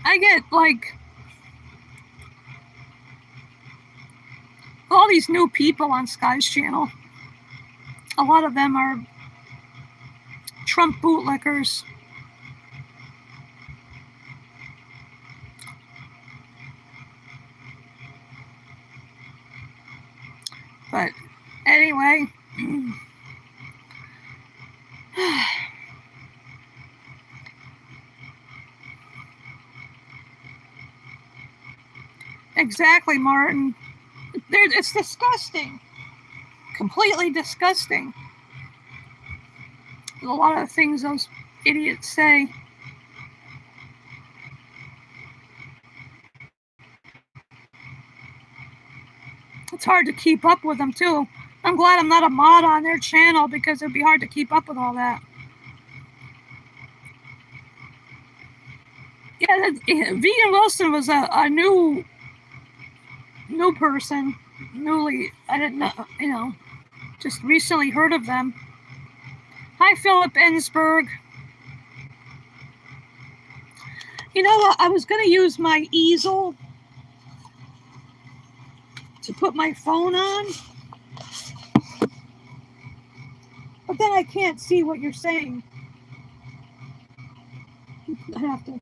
I get like all these new people on Sky's channel. A lot of them are Trump bootlickers. But anyway, exactly, Martin. It's disgusting. Completely disgusting. A lot of things those idiots say. It's hard to keep up with them, too. I'm glad I'm not a mod on their channel because it'd be hard to keep up with all that. Yeah, Vegan Wilson was a new person. I didn't know, just recently heard of them. Hi, Philip Ensberg. You know what? I was going to use my easel to put my phone on, but then I can't see what you're saying. I have to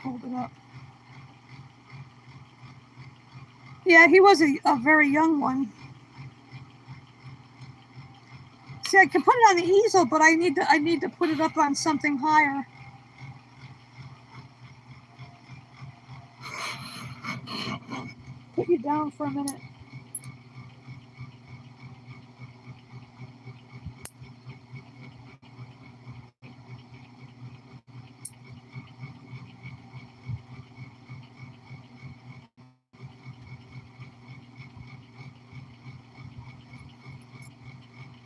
hold it up. Yeah, he was a very young one. See, I can put it on the easel, but I need to put it up on something higher. Put you down for a minute.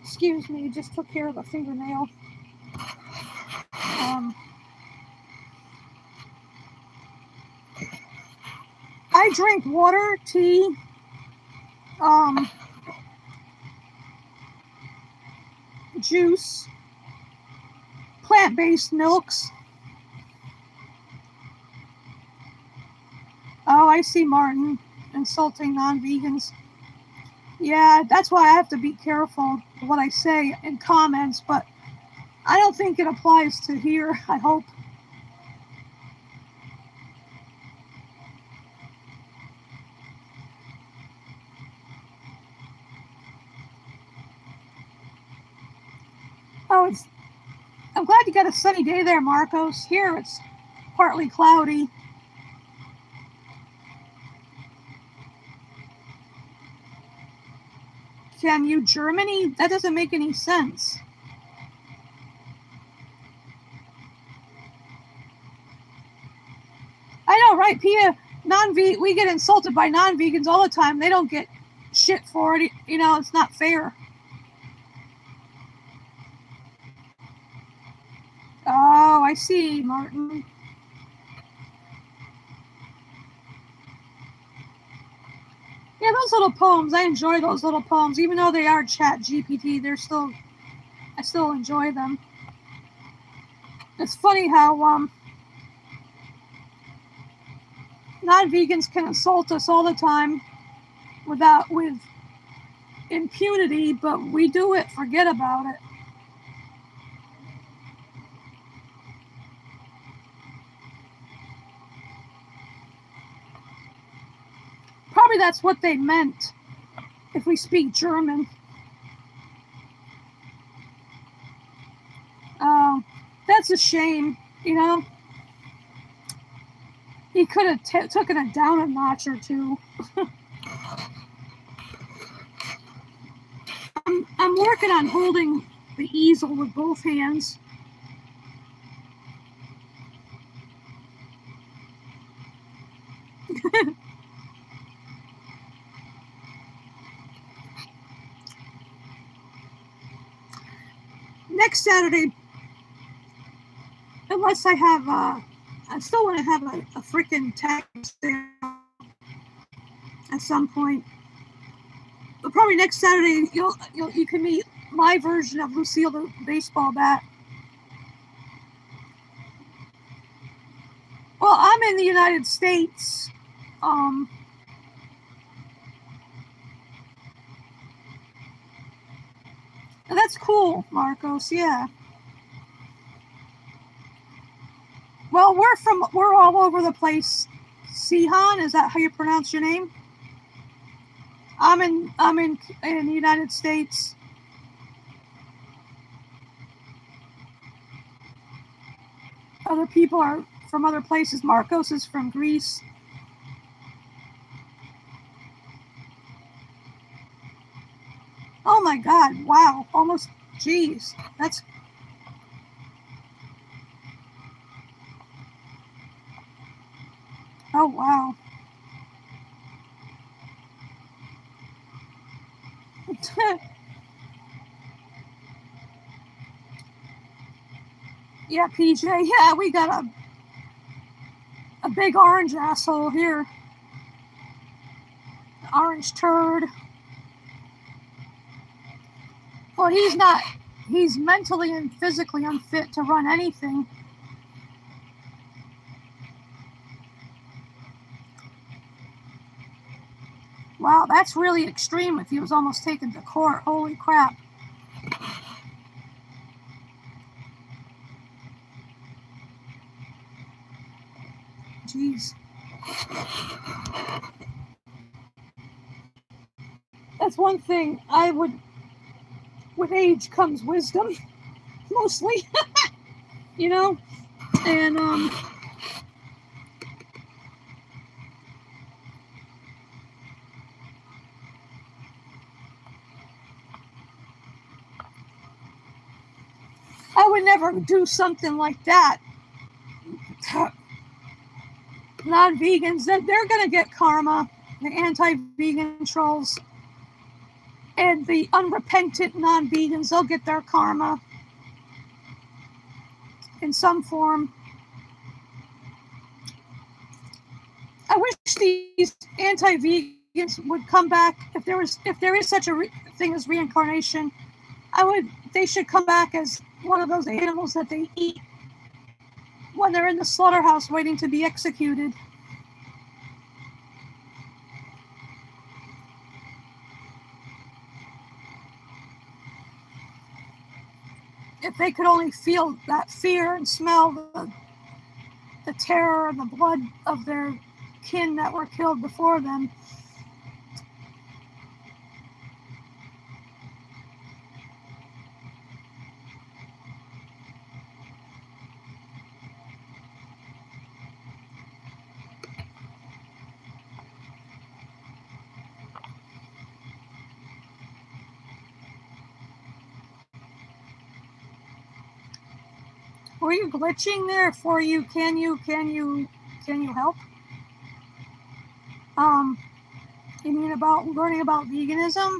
Excuse me, just took care of a fingernail. I drink water, tea, juice, plant-based milks. Oh, I see, Martin, insulting non-vegans. Yeah, that's why I have to be careful what I say in comments, but I don't think it applies to here, I hope. Oh, I'm glad you got a sunny day there, Marcos. Here it's partly cloudy. Can you Germany? That doesn't make any sense. I know, right, Pia? We get insulted by non-vegans all the time. They don't get shit for it. You know, it's not fair. Oh, I see, Martin. Yeah, those little poems, I enjoy those little poems. Even though they are chat GPT, I still enjoy them. It's funny how non-vegans can insult us all the time with impunity, but we do it, forget about it. Probably that's what they meant if we speak German. That's a shame, you know. He could have taken it down a notch or two. I'm working on holding the easel with both hands. Next Saturday, unless I have, I still want to have a freaking text at some point. But probably next Saturday, you can meet my version of Lucille the baseball bat. Well, I'm in the United States. That's cool, Marcos. Yeah. Well, we're all over the place. Sihan, is that how you pronounce your name? I'm in the United States. Other people are from other places. Marcos is from Greece. Oh my God! Wow, almost. Geez, that's. Oh wow. Yeah, PJ. Yeah, we got a big orange asshole here. Orange turd. Well, he's not. He's mentally and physically unfit to run anything. Wow, that's really extreme if he was almost taken to court. Holy crap. Jeez. That's one thing I would. With age comes wisdom, mostly. You know? And, I would never do something like that. Non-vegans, they're going to get karma. The anti-vegan trolls and the unrepentant non-vegans, they'll get their karma in some form. I wish these anti-vegans would come back if there is such a thing as reincarnation. They should come back as one of those animals that they eat when they're in the slaughterhouse waiting to be executed. If they could only feel that fear and smell the terror and the blood of their kin that were killed before them. Were you glitching there for you? Can you help? You mean about learning about veganism?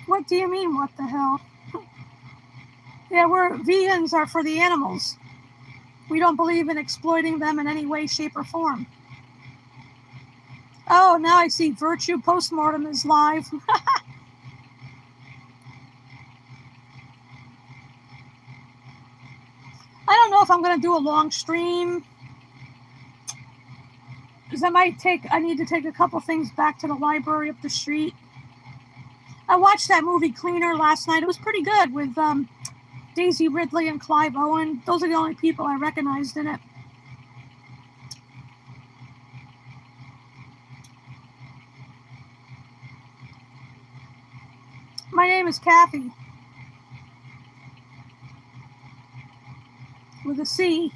What do you mean, what the hell? Yeah, vegans are for the animals. We don't believe in exploiting them in any way, shape, or form. Oh, now I see Virtue Postmortem is live. I don't know if I'm going to do a long stream, because I need to take a couple things back to the library up the street. I watched that movie Cleaner last night. It was pretty good with Daisy Ridley and Clive Owen. Those are the only people I recognized in it. My name is Kathy. With a C.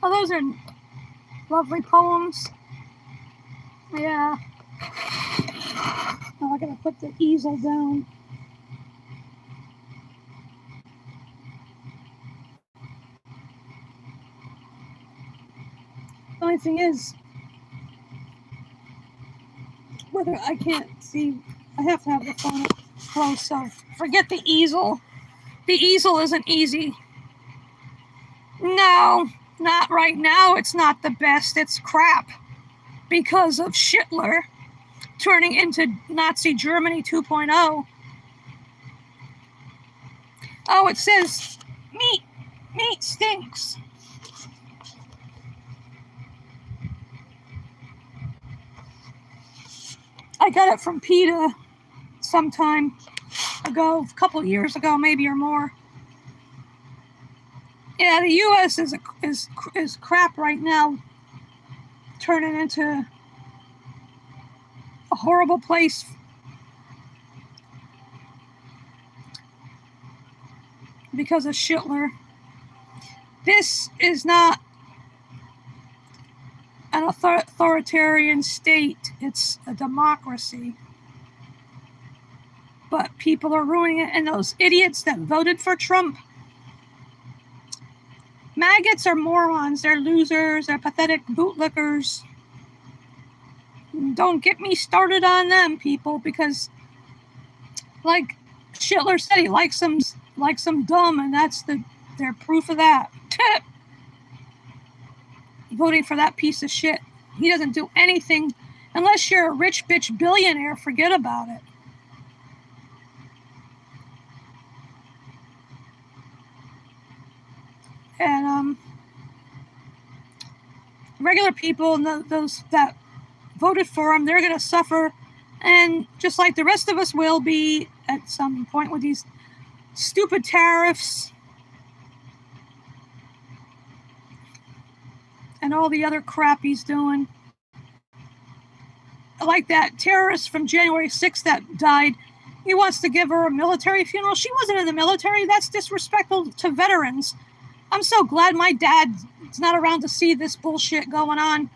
Oh, those are lovely poems. Yeah. Now I gotta put the easel down. The only thing is, whether I can't see, I have to have the phone close, so forget the easel. The easel isn't easy. No, not right now. It's not the best. It's crap. Because of Hitler turning into Nazi Germany 2.0. Oh, it says meat stinks. I got it from PETA sometime ago, a couple years ago, maybe or more. Yeah, the U.S. is crap right now, turning into a horrible place. Because of Hitler. This is not an authoritarian state. It's a democracy. But people are ruining it, and those idiots that voted for Trump. Maggots are morons. They're losers. They're pathetic bootlickers. Don't get me started on them, people, because like Hitler said, he likes them dumb, and that's their proof of that. Voting for that piece of shit. He doesn't do anything unless you're a rich bitch billionaire. Forget about it. And regular people and those that voted for him, they're going to suffer, and just like the rest of us will be at some point with these stupid tariffs and all the other crap he's doing. Like that terrorist from January 6th that died. He wants to give her a military funeral. She wasn't in the military. That's disrespectful to veterans. I'm so glad my dad's not around to see this bullshit going on,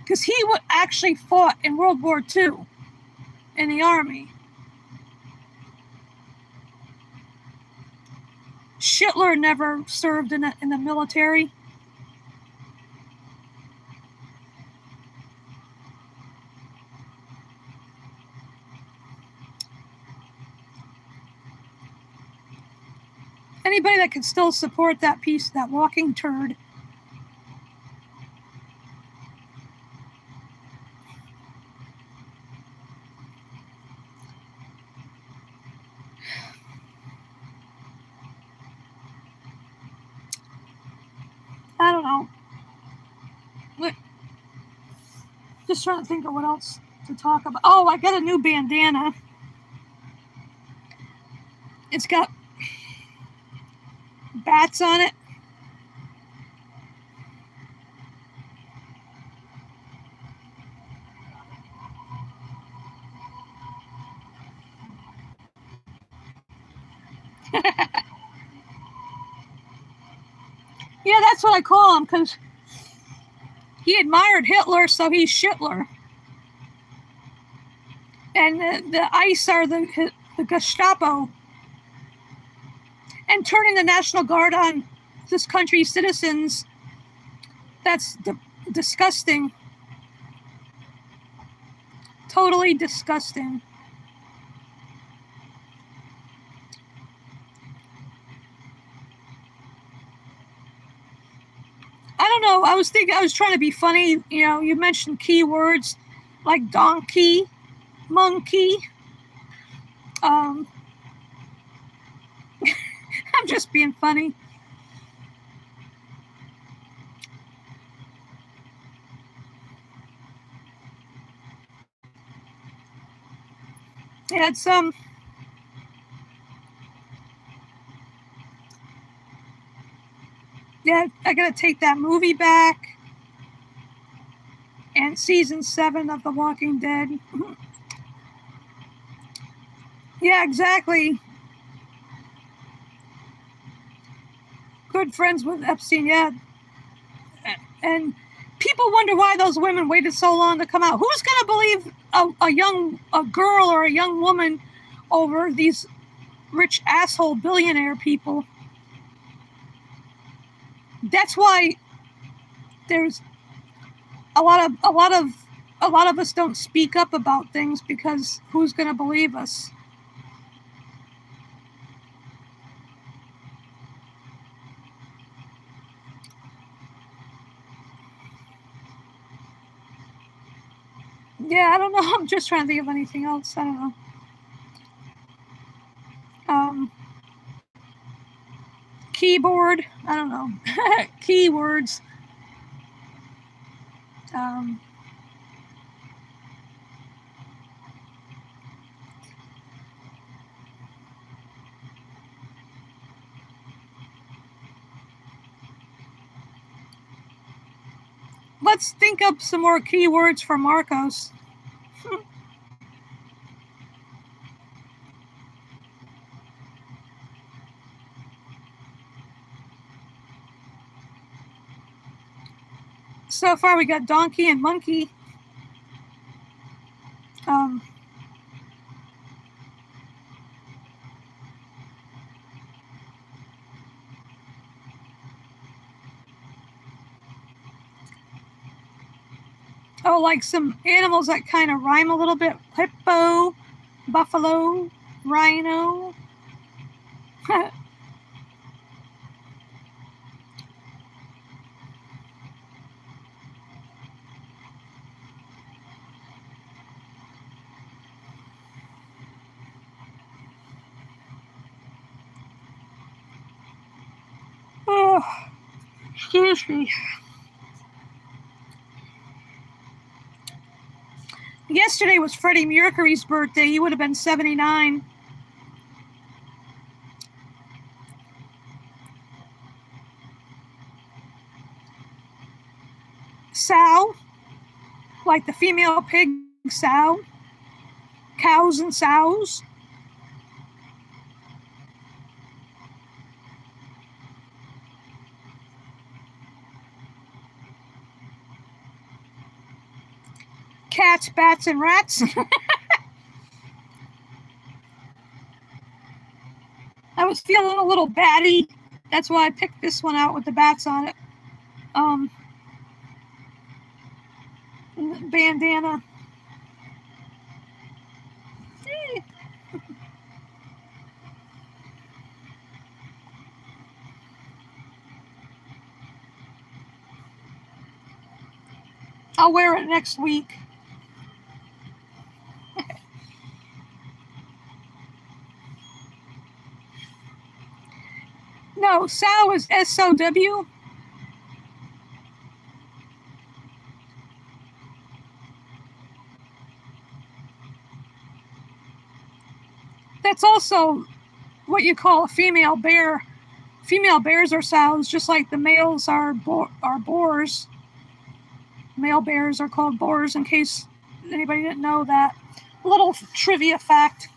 because he actually fought in World War II. in the army. Hitler never served in the military. Anybody that can still support that piece, that walking turd. I don't know. Just trying to think of what else to talk about. Oh, I got a new bandana. It's got bats on it. Yeah, that's what I call him, because he admired Hitler, so he's Shitler. And the ICE are the Gestapo. And turning the National Guard on this country's citizens, that's disgusting. Totally disgusting. I don't know. I was trying to be funny. You know, you mentioned keywords like donkey, monkey. I'm just being funny. Yeah, it's yeah, I gotta take that movie back. And season 7 of The Walking Dead. Yeah, exactly. Good friends with Epstein, yeah. And people wonder why those women waited so long to come out. Who's going to believe a girl or a young woman over these rich asshole billionaire people? That's why there's a lot of us don't speak up about things, because who's going to believe us? Yeah, I don't know. I'm just trying to think of anything else. I don't know. Keyboard. I don't know. Keywords. Let's think up some more keywords for Marcos. So far we got donkey and monkey. Oh, like some animals that kind of rhyme a little bit. Hippo, buffalo, rhino. Oh, excuse me. Yesterday was Freddie Mercury's birthday. He would have been 79. Sow, like the female pig sow. Cows and sows. Cats, bats, and rats. was feeling a little batty. That's why I picked this one out with the bats on it. Bandana. I'll wear it next week. No, sow is S-O-W. That's also what you call a female bear. Female bears are sows, just like the males are boars. Male bears are called boars, in case anybody didn't know that. A little trivia fact.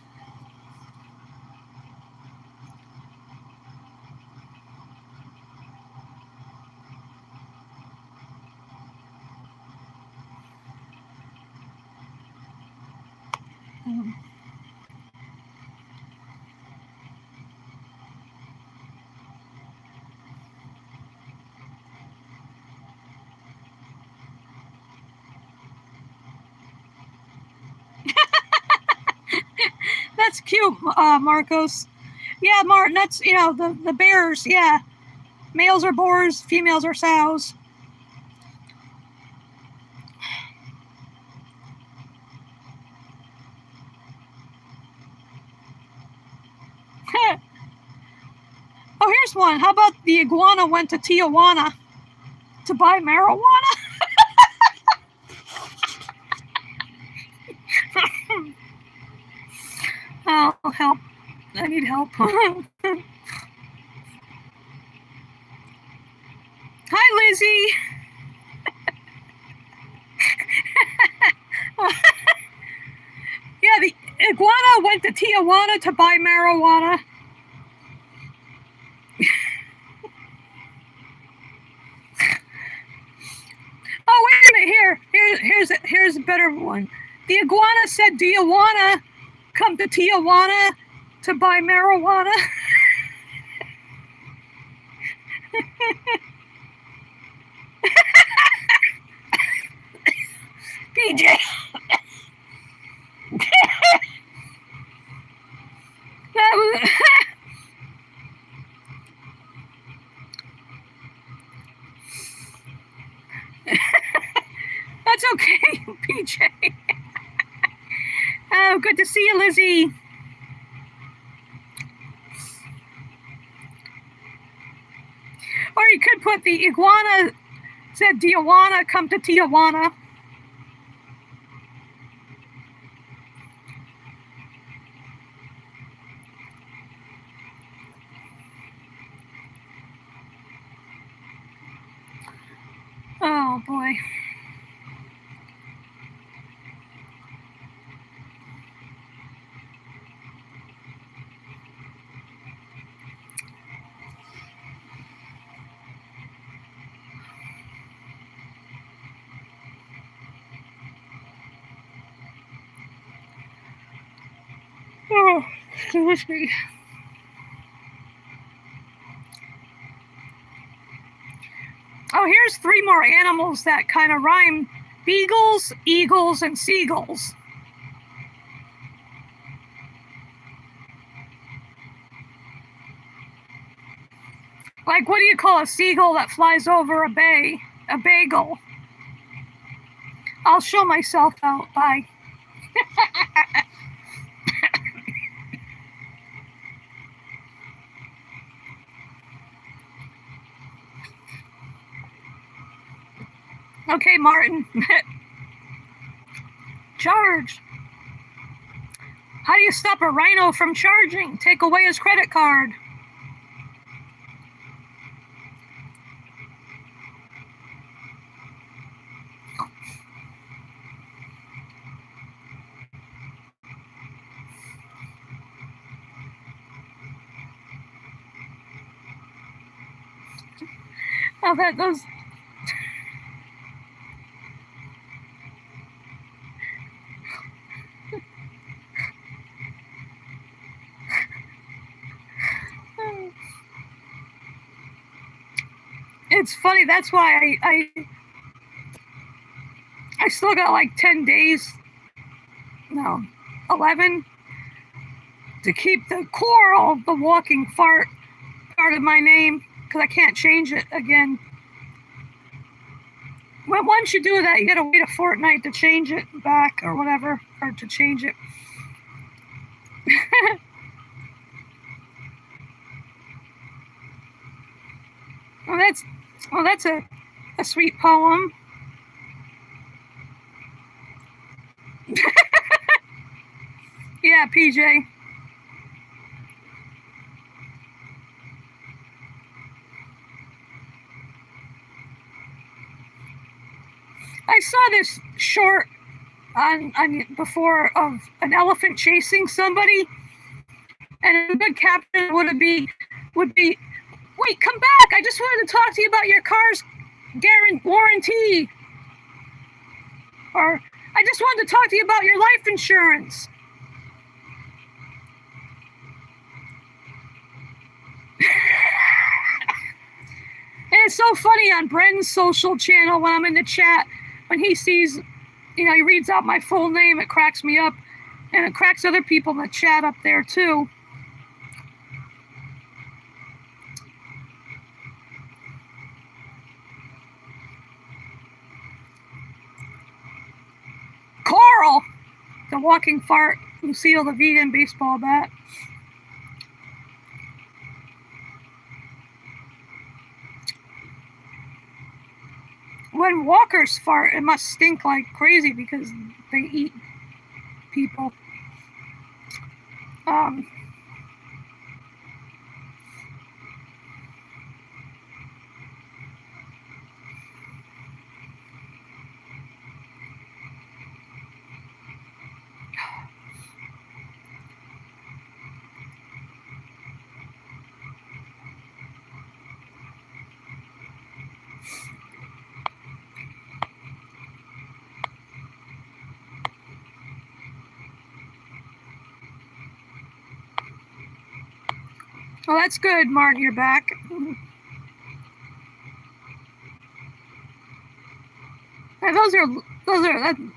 That's cute, Marcos. Yeah, Martin, that's, the bears, yeah. Males are boars, females are sows. Oh, here's one. How about the iguana went to Tijuana to buy marijuana? Oh, help. I need help. Hi, Lizzie. Yeah, the iguana went to Tijuana to buy marijuana. Oh, wait a minute. Here's a better one. The iguana said, "Do you wanna come to Tijuana to buy marijuana?" PJ. That was That's okay, PJ. Oh, good to see you, Lizzie. Or you could put the iguana said, "Do you wanna come to Tijuana?" Oh, boy. Oh, excuse me. Oh, here's 3 more animals that kind of rhyme. Beagles, eagles, and seagulls. Like, what do you call a seagull that flies over a bay? A bagel. I'll show myself out. Bye. Okay, Martin. Charge. How do you stop a rhino from charging? Take away his credit card. Oh, that those. it's funny. That's why I still got like 10 days, no, 11, to keep the Coral, the Walking Fart, part of my name, because I can't change it again. Well, once you do that, you gotta wait a fortnight to change it back or whatever, or to change it. Well, that's a sweet poem. Yeah, PJ. I saw this short on before of an elephant chasing somebody, and a good caption would be, wait, come back! I just wanted to talk to you about your car's warranty, or I just wanted to talk to you about your life insurance. And it's so funny on Brendan's social channel when I'm in the chat, when he sees, he reads out my full name, it cracks me up. And it cracks other people in the chat up there too. Coral, the Walking Fart, Lucille the Vegan Baseball Bat. When walkers fart, it must stink like crazy because they eat people. Well, that's good, Martin, you're back. And those are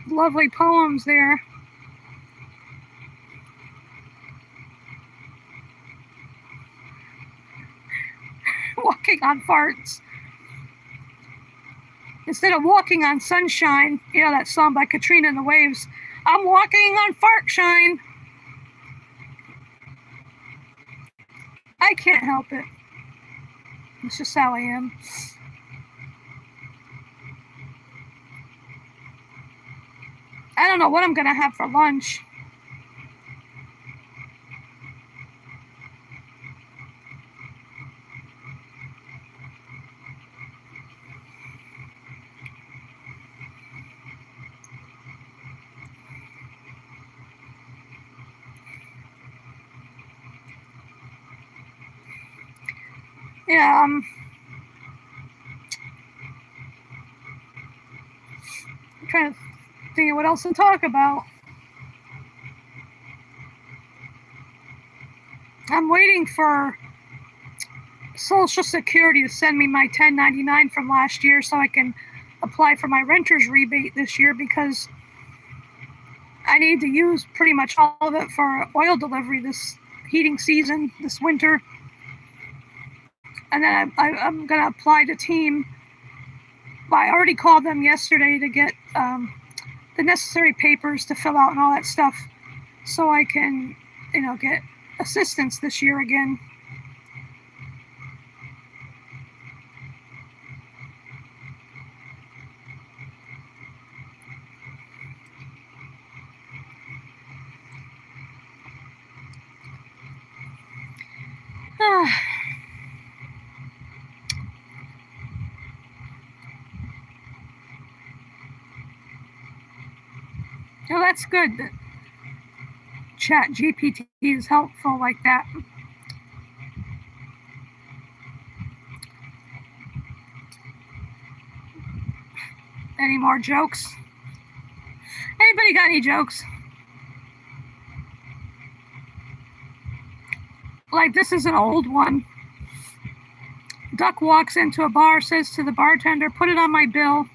lovely poems there. Walking on farts. Instead of walking on sunshine, that song by Katrina and the Waves, I'm walking on fart shine. I can't help it. It's just how I am. I don't know what I'm gonna have for lunch. Yeah, I'm trying to think of what else to talk about. I'm waiting for Social Security to send me my 1099 from last year so I can apply for my renter's rebate this year, because I need to use pretty much all of it for oil delivery this heating season, this winter. And then I'm going to apply to Team. I already called them yesterday to get the necessary papers to fill out and all that stuff, so I can, get assistance this year again. Well, that's good that Chat GPT is helpful like that. Any more jokes? Anybody got any jokes? Like, this is an old one. duck walks into a bar, says to the bartender, "Put it on my bill."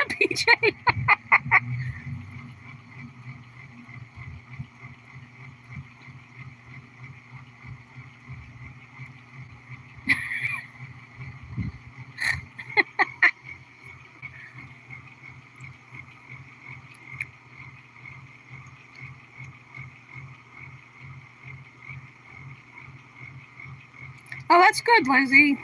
PJ. Oh, that's good, Lizzie.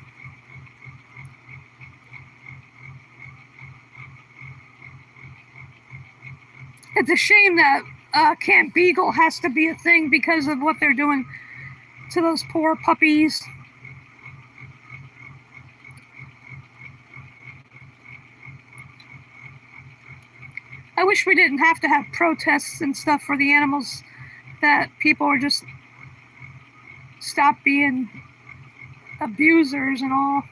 It's a shame that Camp Beagle has to be a thing because of what they're doing to those poor puppies. I wish we didn't have to have protests and stuff for the animals, that people are just stop being abusers and all.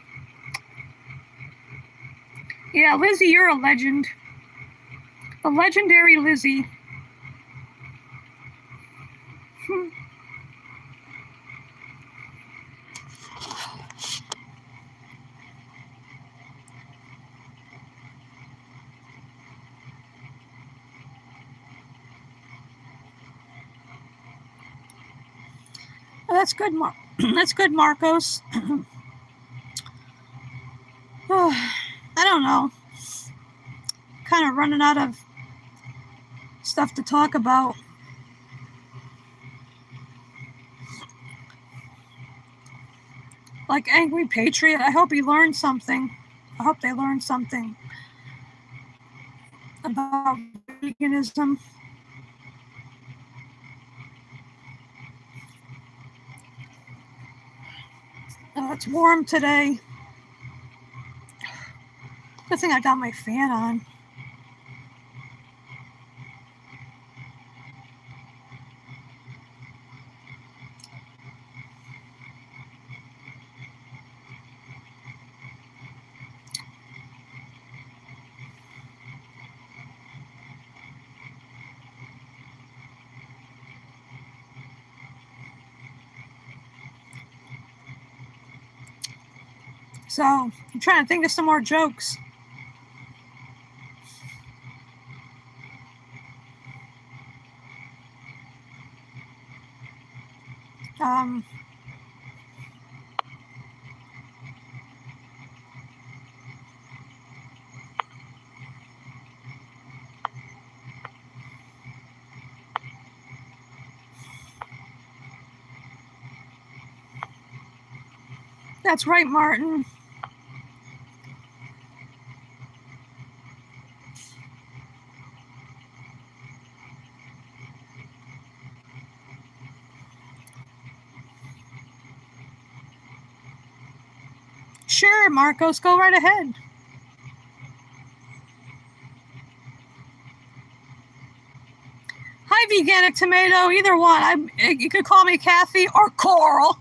Yeah, Lizzie, you're a legend. The legendary Lizzie. Oh, that's good, that's good, Marcos. Oh, I don't know. Kind of running out of stuff to talk about. Like Angry Patriot, I hope he learned something. I hope they learned something about veganism. It's warm today. Good thing I got my fan on. So I'm trying to think of some more jokes. That's right, Martin. Sure, Marcos, go right ahead. Hi, Veganic Tomato, either one. You could call me Kathy or Coral.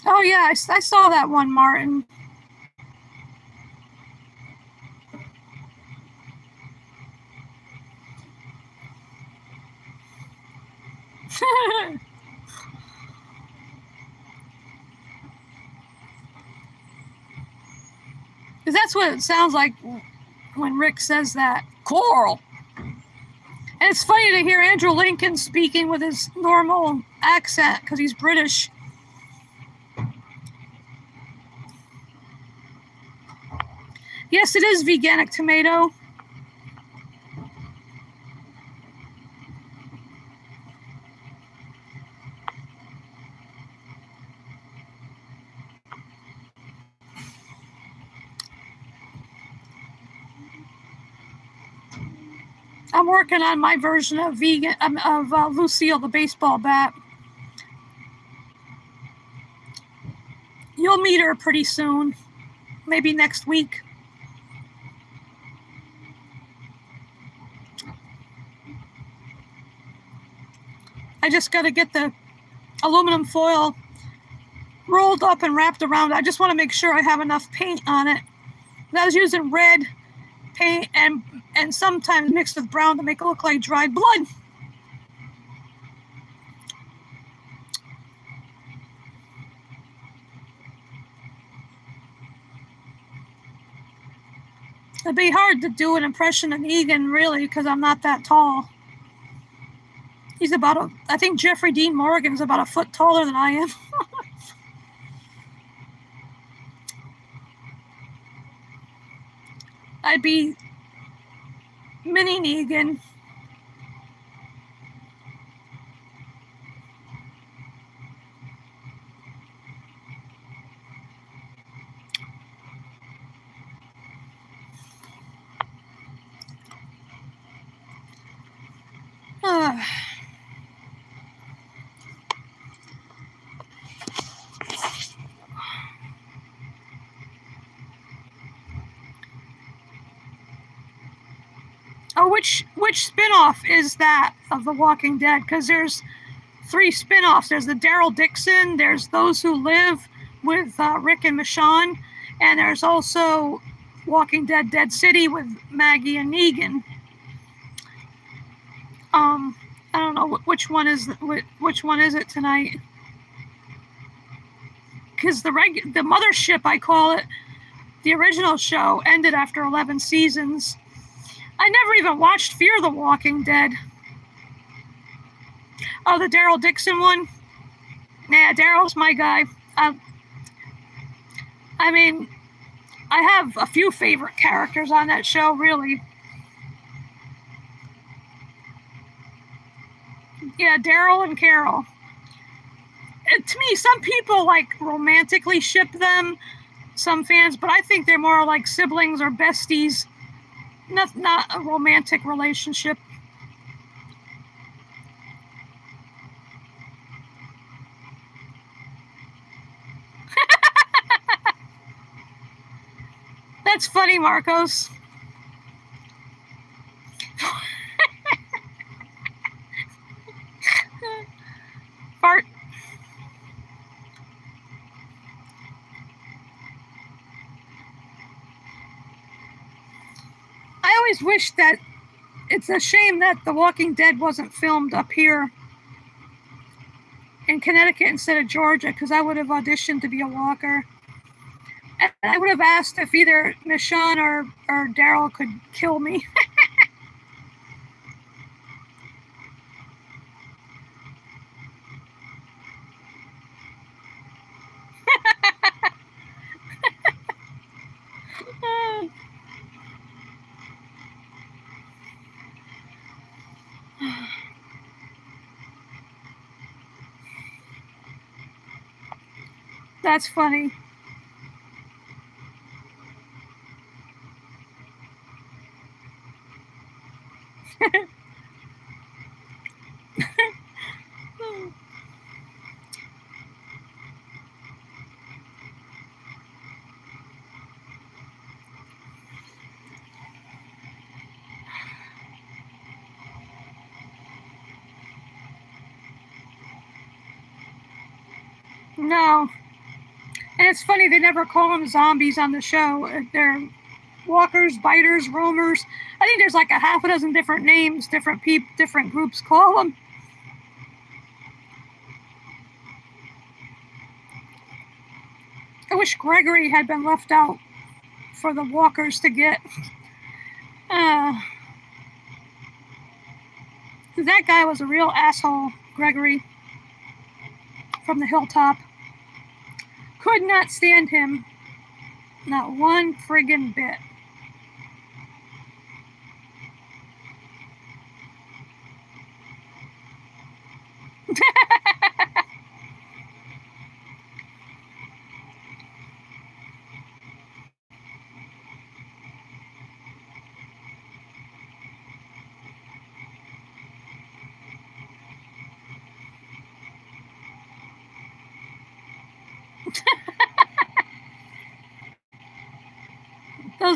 Oh, yeah, I saw that one, Martin. Because that's what it sounds like when Rick says that. Coral. And it's funny to hear Andrew Lincoln speaking with his normal accent because he's British. Yes, it is Veganic Tomato. I'm working on my version of Lucille the baseball bat. You'll meet her pretty soon, maybe next week. I just got to get the aluminum foil rolled up and wrapped around. I just want to make sure I have enough paint on it. I was using red paint and sometimes mixed with brown to make it look like dried blood. It'd be hard to do an impression of Negan, really, because I'm not that tall. He's I think Jeffrey Dean Morgan's about a foot taller than I am. I'd be mini Negan. Oh, which spinoff is that of The Walking Dead? Because there's 3 spinoffs. There's the Daryl Dixon. There's Those Who Live with Rick and Michonne, and there's also Walking Dead: Dead City with Maggie and Negan. I don't know which one is it tonight. Because the mothership, I call it, the original show ended after 11 seasons. I never even watched Fear the Walking Dead. Oh, the Daryl Dixon one? Yeah, Daryl's my guy. I mean, I have a few favorite characters on that show, really. Yeah, Daryl and Carol. To me, some people romantically ship them, some fans, but I think they're more like siblings or besties. Not a romantic relationship. That's funny, Marcos. Fart. I always wish that it's a shame that The Walking Dead wasn't filmed up here in Connecticut instead of Georgia, because I would have auditioned to be a walker. And I would have asked if either Michonne or Daryl could kill me. That's funny. No. And it's funny, they never call them zombies on the show. They're walkers, biters, roamers. I think there's like a half a dozen different names, different groups call them. I wish Gregory had been left out for the walkers to get. That guy was a real asshole, Gregory, from the hilltop. Could not stand him. Not one friggin' bit.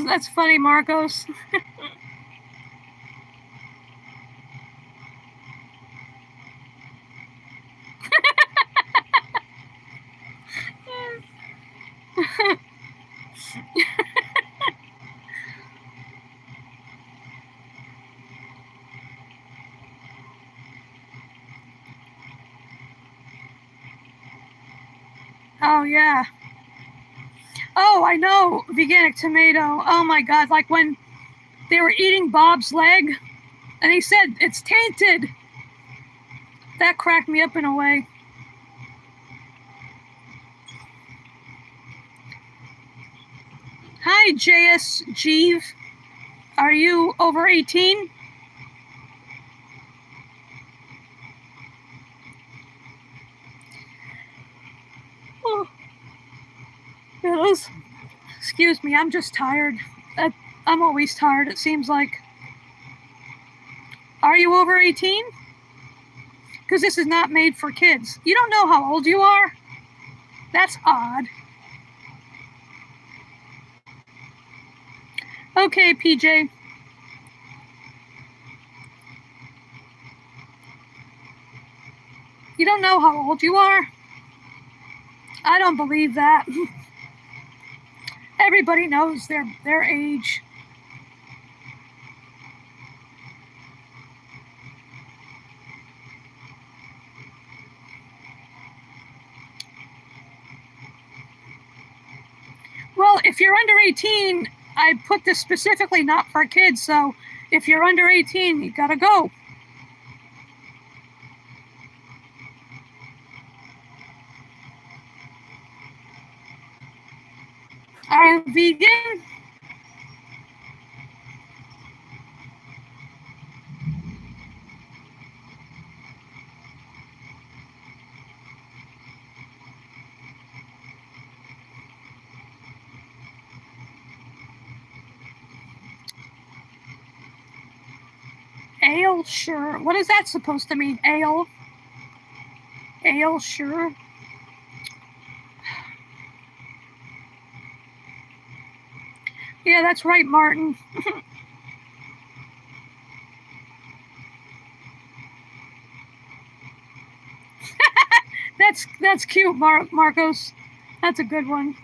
That's funny, Marcos. Oh, yeah. Oh, I know, veganic tomato. Oh, my God. Like when they were eating Bob's leg, and he said, it's tainted. That cracked me up in a way. Hi, JS Jeeve. Are you over 18? Oh, excuse me, I'm just tired. I'm always tired, it seems like. Are you over 18? Because this is not made for kids. You don't know how old you are? That's odd. Okay, PJ. You don't know how old you are? I don't believe that. Everybody knows their age. Well, if you're under 18, I put this specifically not for kids, so if you're under 18, you gotta go. Are you vegan? Ale, sure. What is that supposed to mean? Ale? Ale, sure. Yeah, that's right, Martin. That's cute, Marcos. That's a good one.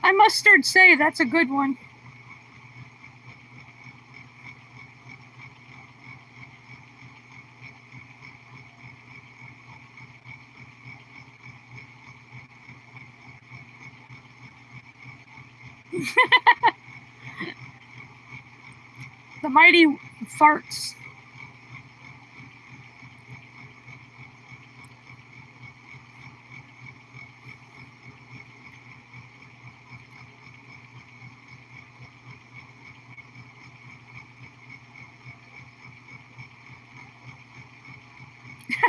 I must say that's a good one. The mighty farts.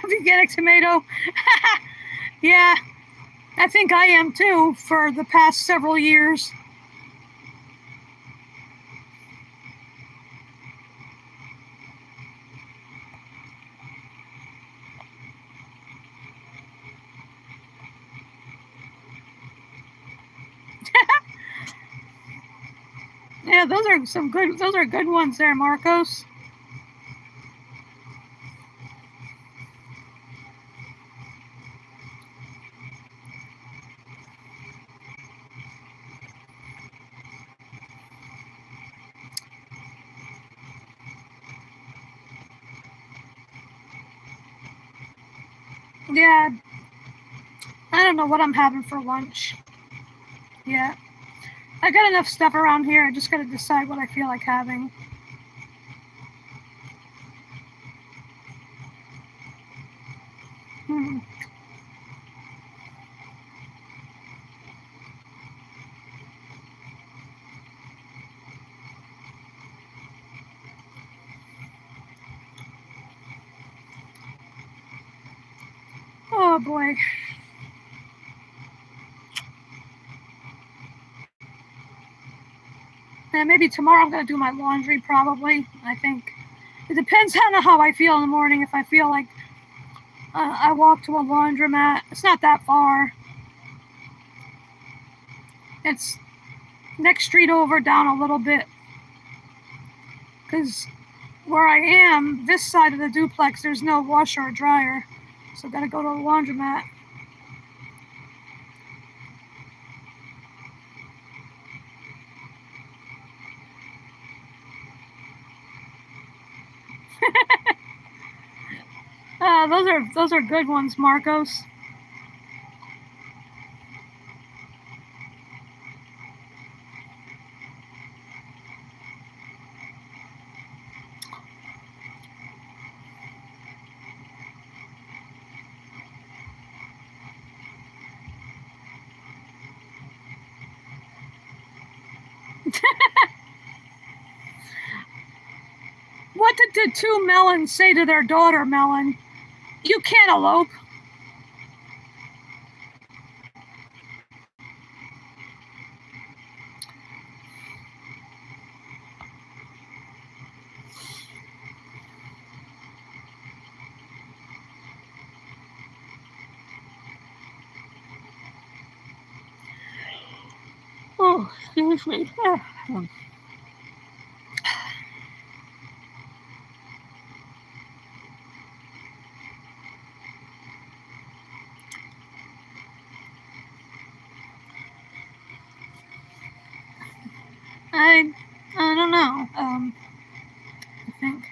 Veganic tomato. Yeah, I think I am too for the past several years. Yeah, those are good ones there, Marcos. Yeah, I don't know what I'm having for lunch. Yeah, I got enough stuff around here. I just got to decide what I feel like having. Oh boy. And maybe tomorrow I'm going to do my laundry, probably. I think. It depends on how I feel in the morning. If I feel like I walk to a laundromat, it's not that far. It's next street over, down a little bit. Because where I am, this side of the duplex, there's no washer or dryer. So I've got to go to a laundromat. Yeah, those are good ones, Marcos. What did the two Melons say to their daughter, Melon? You can't elope. Oh, excuse me. I don't know. I think.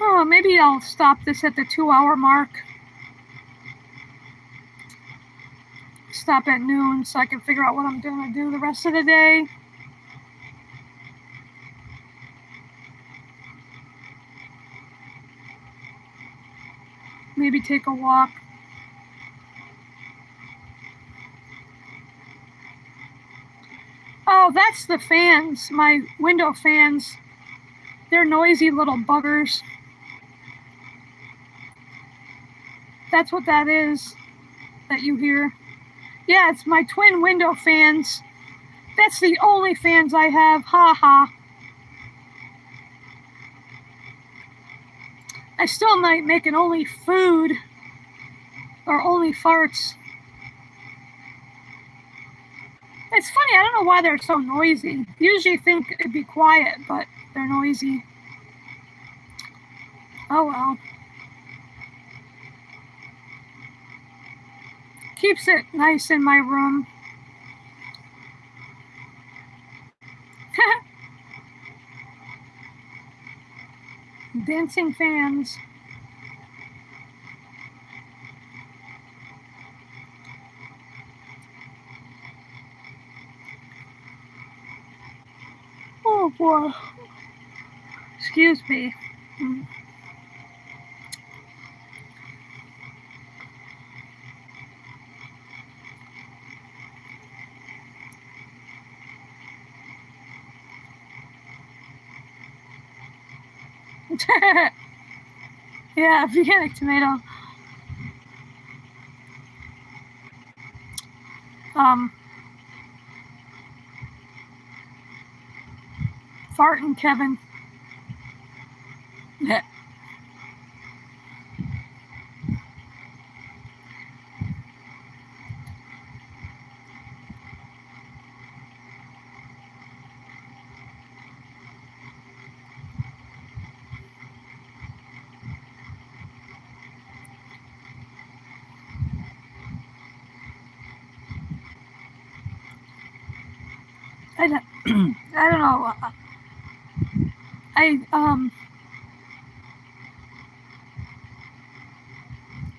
Oh, maybe I'll stop this at the 2-hour mark. Stop at noon so I can figure out what I'm going to do the rest of the day. Maybe take a walk. Oh, that's the fans, my window fans. They're noisy little buggers. That's what that is that you hear. Yeah, it's my twin window fans. That's the only fans I have. Ha ha. I still might make an only food or only farts. It's funny, I don't know why they're so noisy. Usually think it'd be quiet, but they're noisy. Oh well. Keeps it nice in my room. Dancing fans. Oh boy. Excuse me. Yeah, veganic tomato. Farting Kevin. I don't know.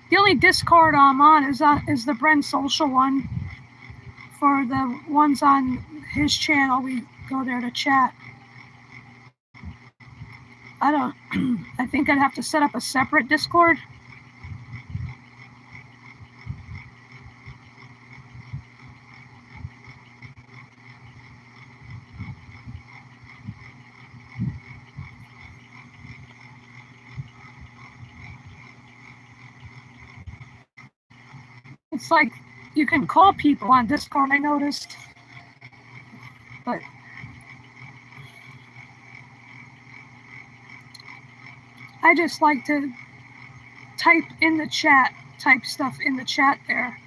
The only Discord I'm on is the Bren Social one. For the ones on his channel, we go there to chat. I think I'd have to set up a separate Discord. It's like you can call people on Discord, I noticed. But I just like to type in the chat type stuff in the chat there.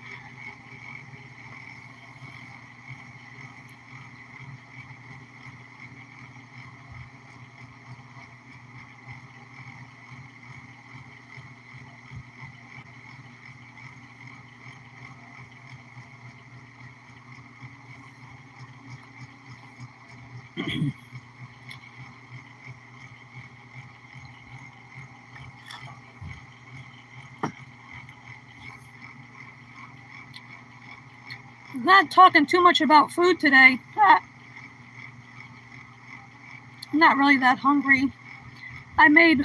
I'm not talking too much about food today. I'm not really that hungry. I made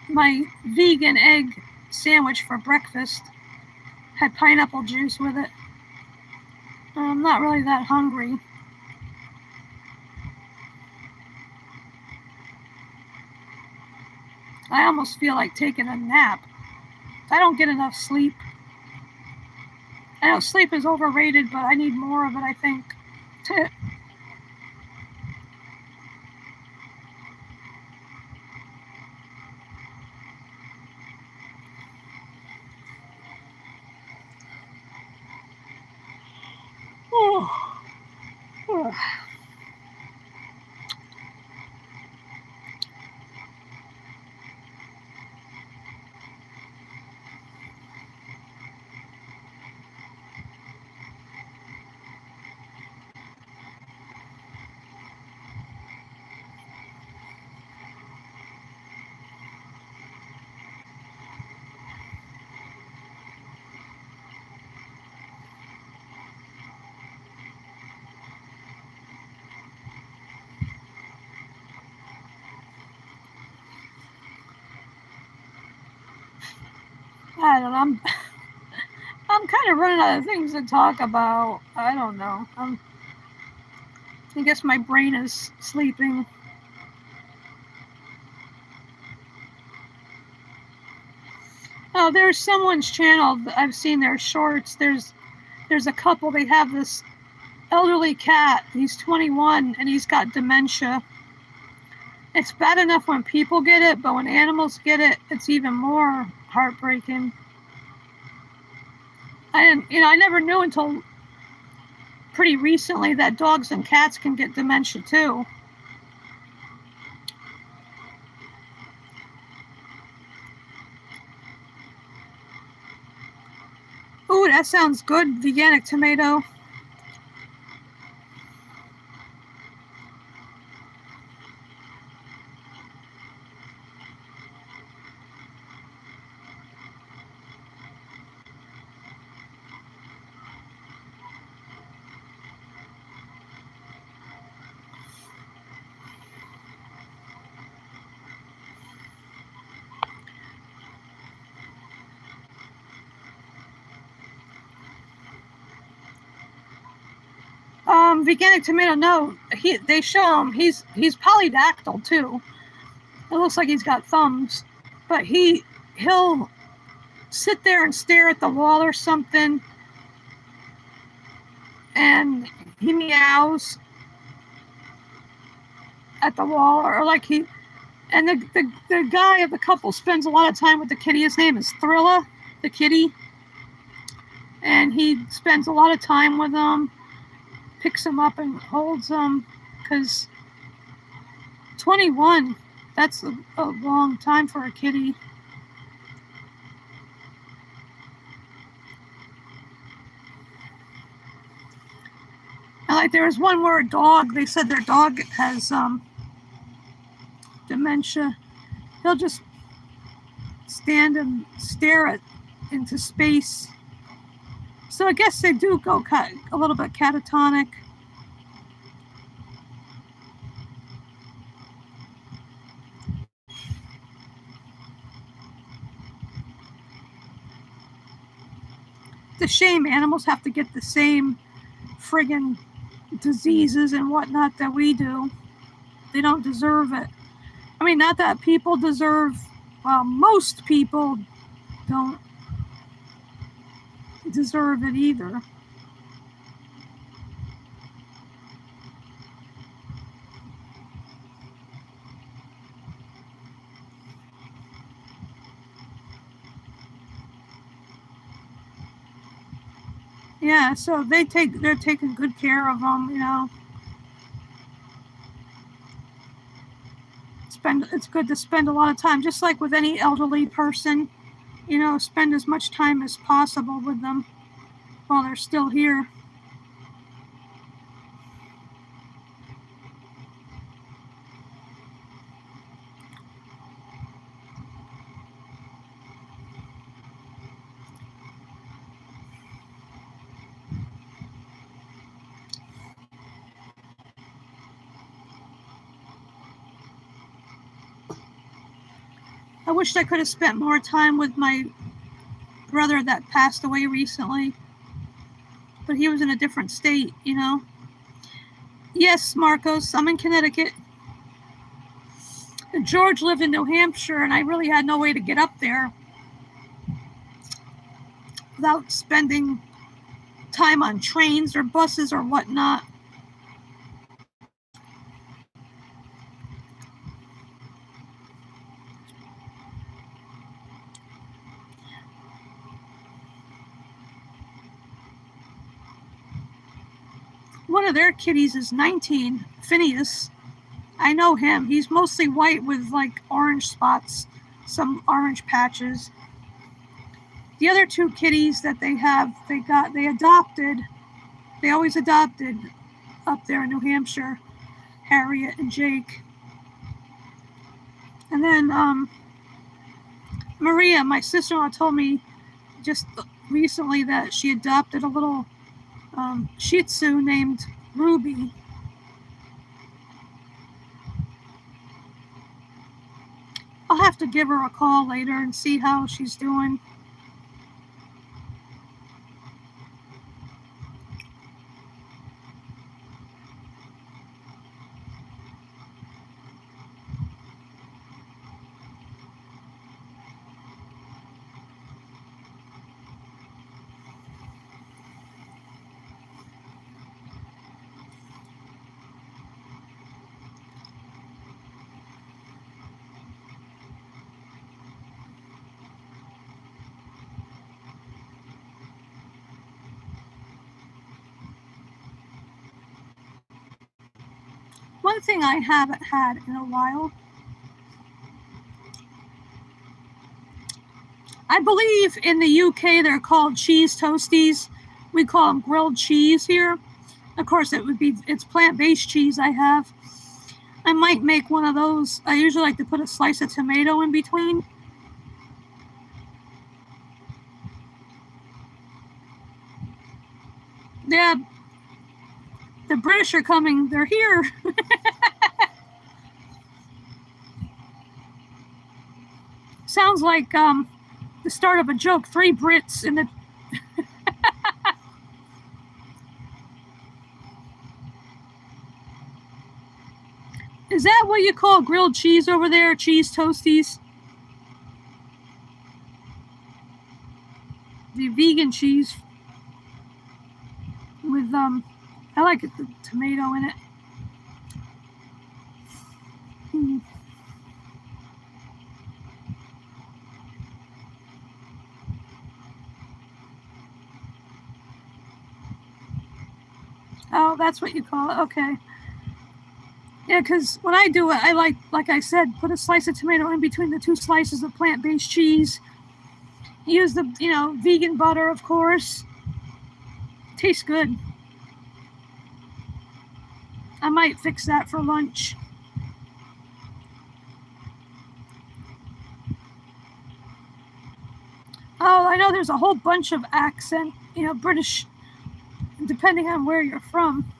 my vegan egg sandwich for breakfast. Had pineapple juice with it. I'm not really that hungry. I almost feel like taking a nap. I don't get enough sleep. I know sleep is overrated, but I need more of it, I think. I don't know. I'm kind of running out of things to talk about. I don't know. I guess my brain is sleeping. Oh, there's someone's channel. I've seen their shorts. There's a couple. They have this elderly cat. He's 21 and he's got dementia. It's bad enough when people get it, but when animals get it, it's even more heartbreaking. I never knew until pretty recently that dogs and cats can get dementia too. Ooh, that sounds good, veganic tomato. Veganic tomato, no. They show him he's polydactyl too. It looks like he's got thumbs, but he'll sit there and stare at the wall or something, and he meows at the wall, or like he. And the guy of the couple spends a lot of time with the kitty. His name is Thrilla, the kitty, and he spends a lot of time with them. Picks them up and holds them, because 21, that's a long time for a kitty. And like there was one where a dog, they said their dog has dementia. He'll just stand and stare into space. So I guess they do go a little bit catatonic. It's a shame animals have to get the same friggin' diseases and whatnot that we do. They don't deserve it. I mean, not that people deserve, well, most people don't deserve it either. Yeah, so they're taking good care of them, you know. It's good to spend a lot of time, just like with any elderly person, you know, spend as much time as possible with them while they're still here. I wished I could have spent more time with my brother that passed away recently, but he was in a different state, you know. Yes, Marcos, I'm in Connecticut. George lived in New Hampshire, and I really had no way to get up there without spending time on trains or buses or whatnot. One of their kitties is 19, Phineas. I know him. He's mostly white with like orange spots, some orange patches. The other two kitties that they have, they adopted. They always adopted up there in New Hampshire, Harriet and Jake. And then Maria, my sister-in-law, told me just recently that she adopted a little Shih Tzu named Ruby. I'll have to give her a call later and see how she's doing. One thing I haven't had in a while, I believe in the UK they're called cheese toasties. We call them grilled cheese here. Of course, it's plant-based cheese I have. I might make one of those. I usually like to put a slice of tomato in between. Yeah, the British are coming. They're here. Sounds like the start of a joke. 3 Brits in the... Is that what you call grilled cheese over there? Cheese toasties? The vegan cheese with I like the tomato in it. Oh, that's what you call it. Okay. Yeah, because when I do it, I like I said, put a slice of tomato in between the 2 slices of plant-based cheese. Use the, vegan butter, of course. Tastes good. I might fix that for lunch. Oh, I know there's a whole bunch of accent, British, depending on where you're from.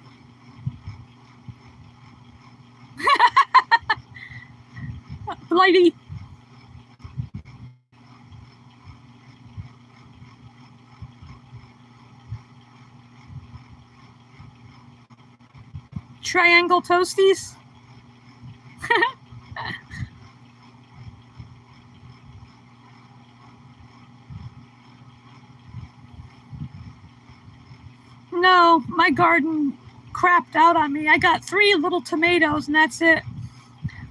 Blighty. Triangle toasties. No, my garden crapped out on me. I got 3 little tomatoes and that's it.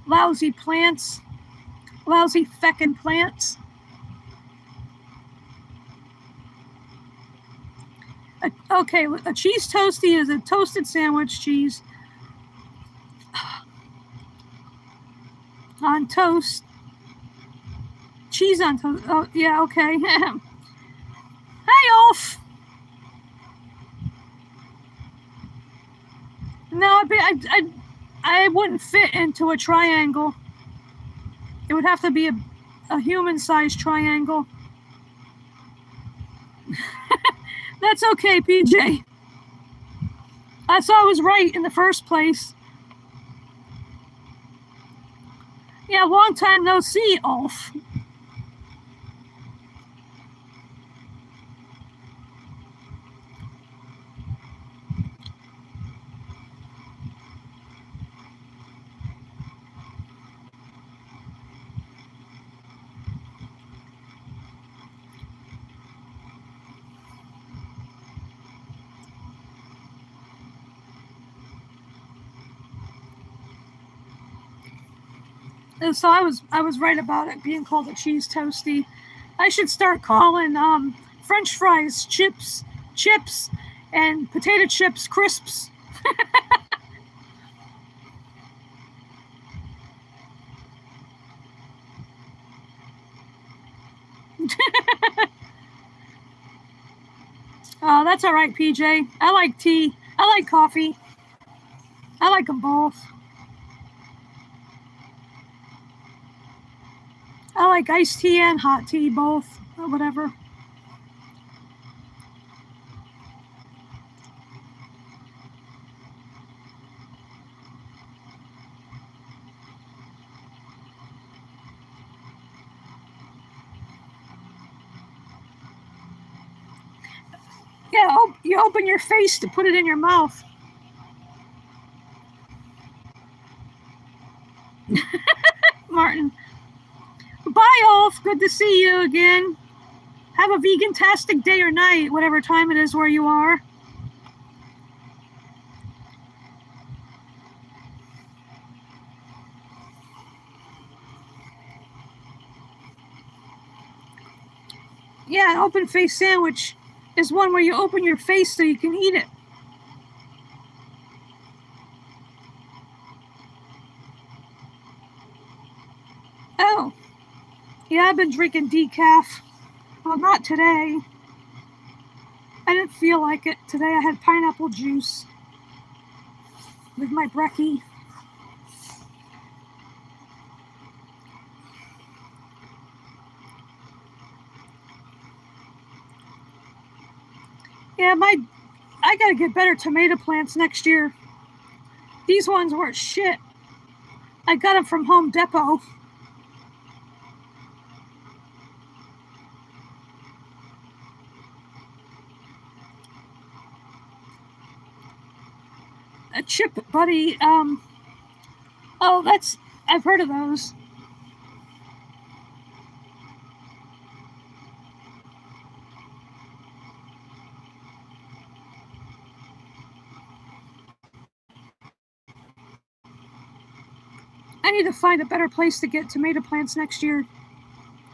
Lousy plants. Lousy feckin' plants. Okay, a cheese toasty is a toasted sandwich cheese on toast. Cheese on toast. Oh, yeah, okay. Hey, Ulf. No, I wouldn't fit into a triangle. It would have to be a human-sized triangle. That's okay, PJ. So I was right in the first place. Yeah, long time no see, Ulf. And so I was right about it being called a cheese toasty. I should start calling French fries chips, and potato chips crisps. Oh, that's all right, PJ. I like tea. I like coffee. I like them both. I like iced tea and hot tea, both, or whatever. Yeah, you open your face to put it in your mouth. Martin. Bye, Ulf. Good to see you again. Have a vegan-tastic day or night, whatever time it is where you are. Yeah, an open-face sandwich is one where you open your face so you can eat it. Oh. Yeah, I've been drinking decaf. Well, not today. I didn't feel like it today. I had pineapple juice with my brekkie. Yeah, I gotta get better tomato plants next year. These ones were shit. I got them from Home Depot. A Chip Buddy. Oh, I've heard of those. I need to find a better place to get tomato plants next year.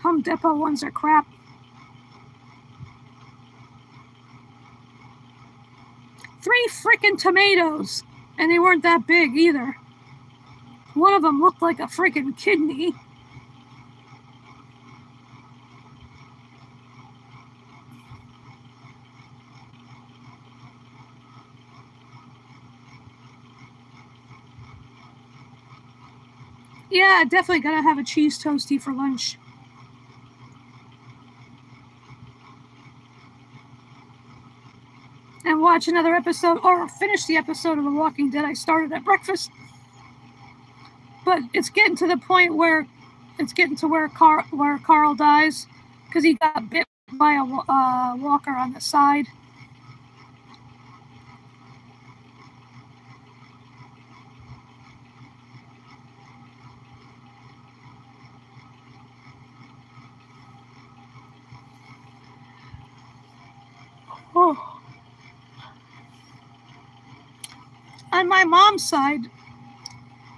Home Depot ones are crap. Three frickin' tomatoes, and they weren't that big either. One of them looked like a frickin' kidney. Yeah, definitely gotta have a cheese toasty for lunch. And watch another episode, or finish the episode of The Walking Dead I started at breakfast. But it's getting to the point where Carl dies because he got bit by a walker on the side. Oh. On my mom's side,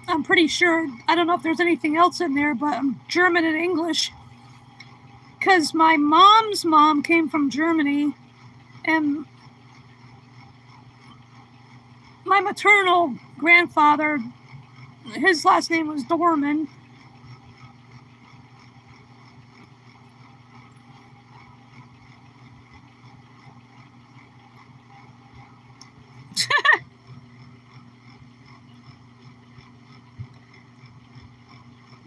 I'm pretty sure, I don't know if there's anything else in there, but I'm German and English. Because my mom's mom came from Germany, and my maternal grandfather, his last name was Dorman.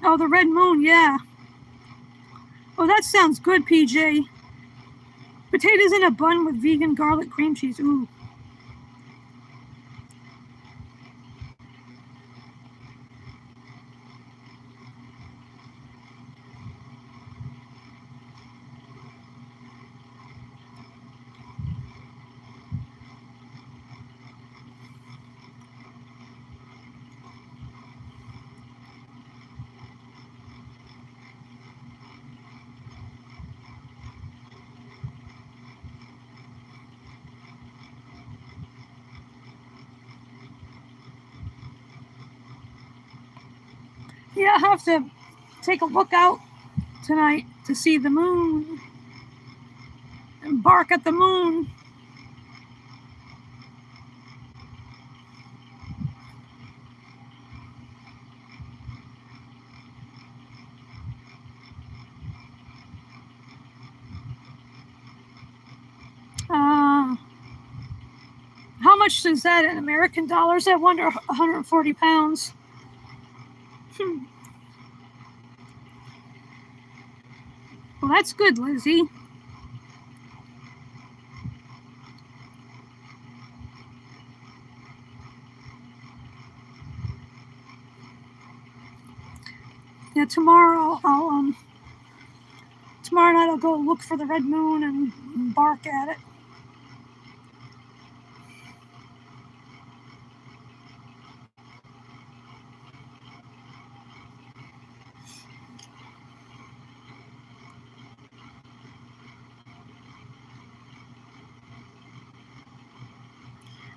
Oh, the red moon, yeah. Oh, that sounds good, PJ. Potatoes in a bun with vegan garlic cream cheese. Ooh. Yeah, I have to take a look out tonight to see the moon and bark at the moon. How much is that in American dollars? I wonder. 140 pounds. Well, that's good, Lizzie. Yeah, tomorrow tomorrow night I'll go look for the red moon and bark at it.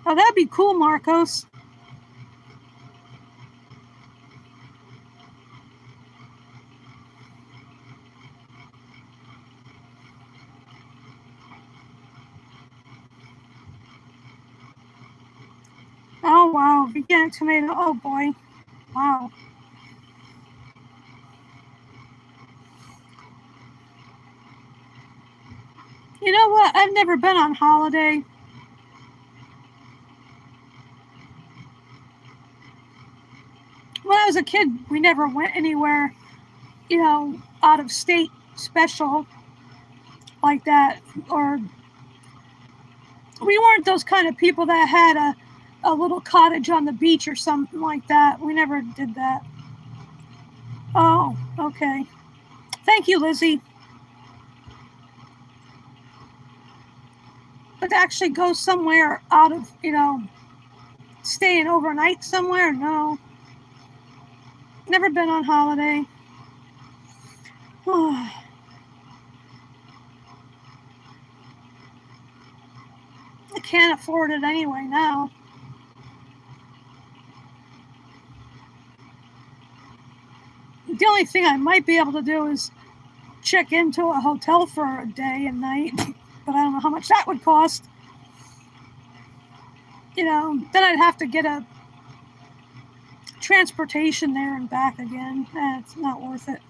Oh, that'd be cool, Marcos. Oh, wow. Vegan tomato. Oh, boy. Wow. You know what? I've never been on holiday. When I was a kid, we never went anywhere, out of state special like that. Or we weren't those kind of people that had a little cottage on the beach or something like that. We never did that. Oh, okay. Thank you, Lizzie. But to actually go somewhere out of, staying overnight somewhere, no. Never been on holiday. I can't afford it anyway now. The only thing I might be able to do is check into a hotel for a day and night, but I don't know how much that would cost. Then I'd have to get a transportation there and back again. It's not worth it.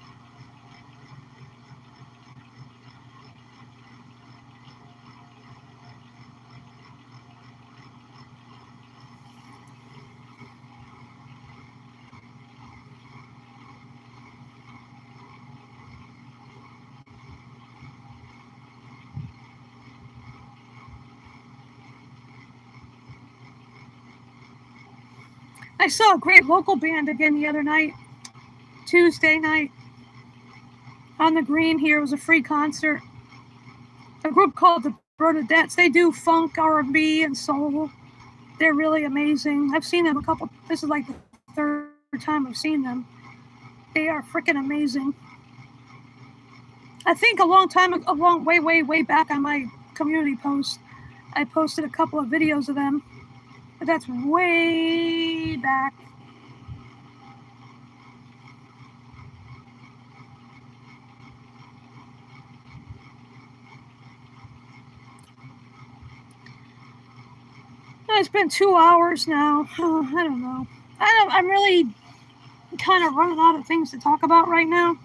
I saw a great local band again the other night, Tuesday night, on the green here. It was a free concert. A group called the Bernadettes. They do funk, R&B, and soul. They're really amazing. I've seen them a couple. This is like the third time I've seen them. They are freaking amazing. I think way back on my community post, I posted a couple of videos of them, but that's way back. It's been 2 hours now. Oh, I don't know. I'm really kind of running out of things to talk about right now.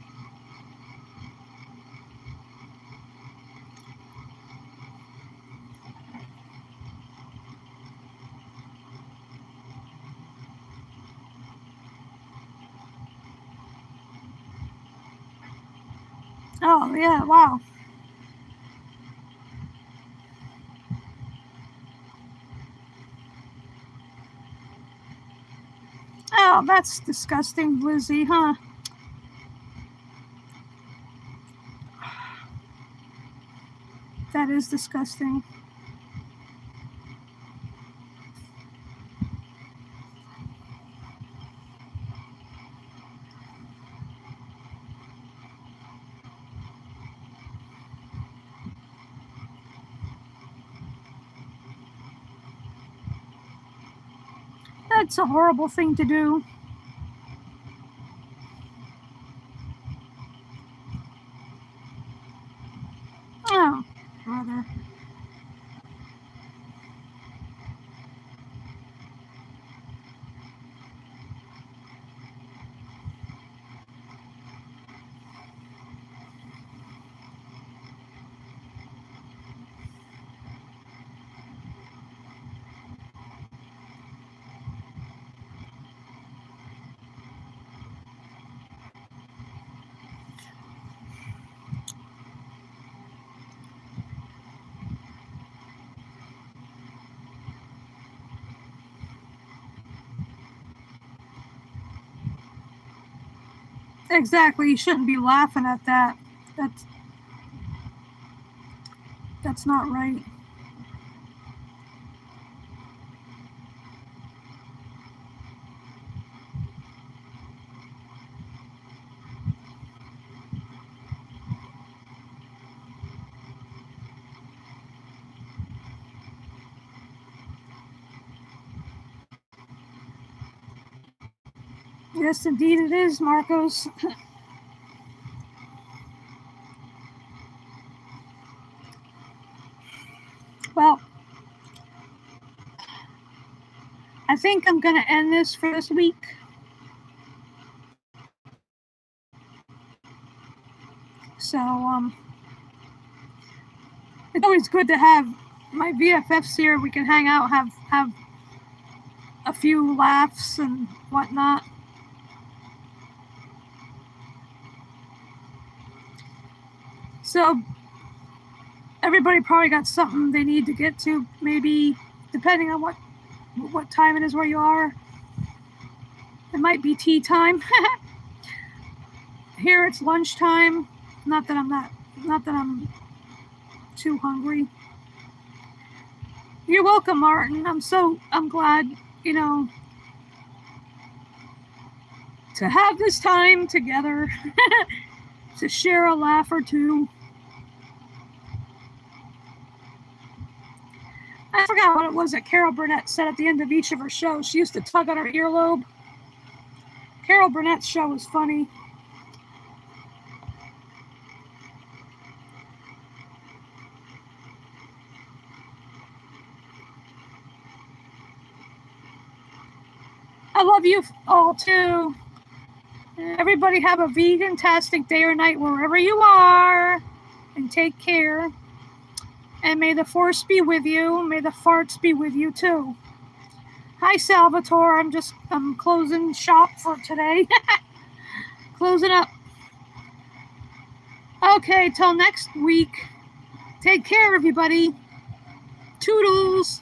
Oh, yeah, wow. Oh, that's disgusting, Lizzie, huh? That is disgusting. That's a horrible thing to do. Oh, brother. Exactly, you shouldn't be laughing at that. That's not right. Yes, indeed it is, Marcos. Well, I think I'm going to end this for this week. So, it's always good to have my VFFs here. We can hang out, have a few laughs and whatnot. So, everybody probably got something they need to get to, maybe depending on what time it is where you are. It might be tea time. Here it's lunchtime. Not that I'm too hungry. You're welcome, Martin. I'm glad, to have this time together to share a laugh or two. I forgot what it was that Carol Burnett said at the end of each of her shows. She used to tug on her earlobe. Carol Burnett's show was funny. I love you all too. Everybody have a vegan-tastic day or night wherever you are, and take care. And may the force be with you. May the farts be with you too. Hi, Salvatore. I'm closing shop for today. Closing up. Okay, till next week. Take care, everybody. Toodles.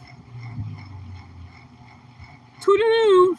Toodaloo.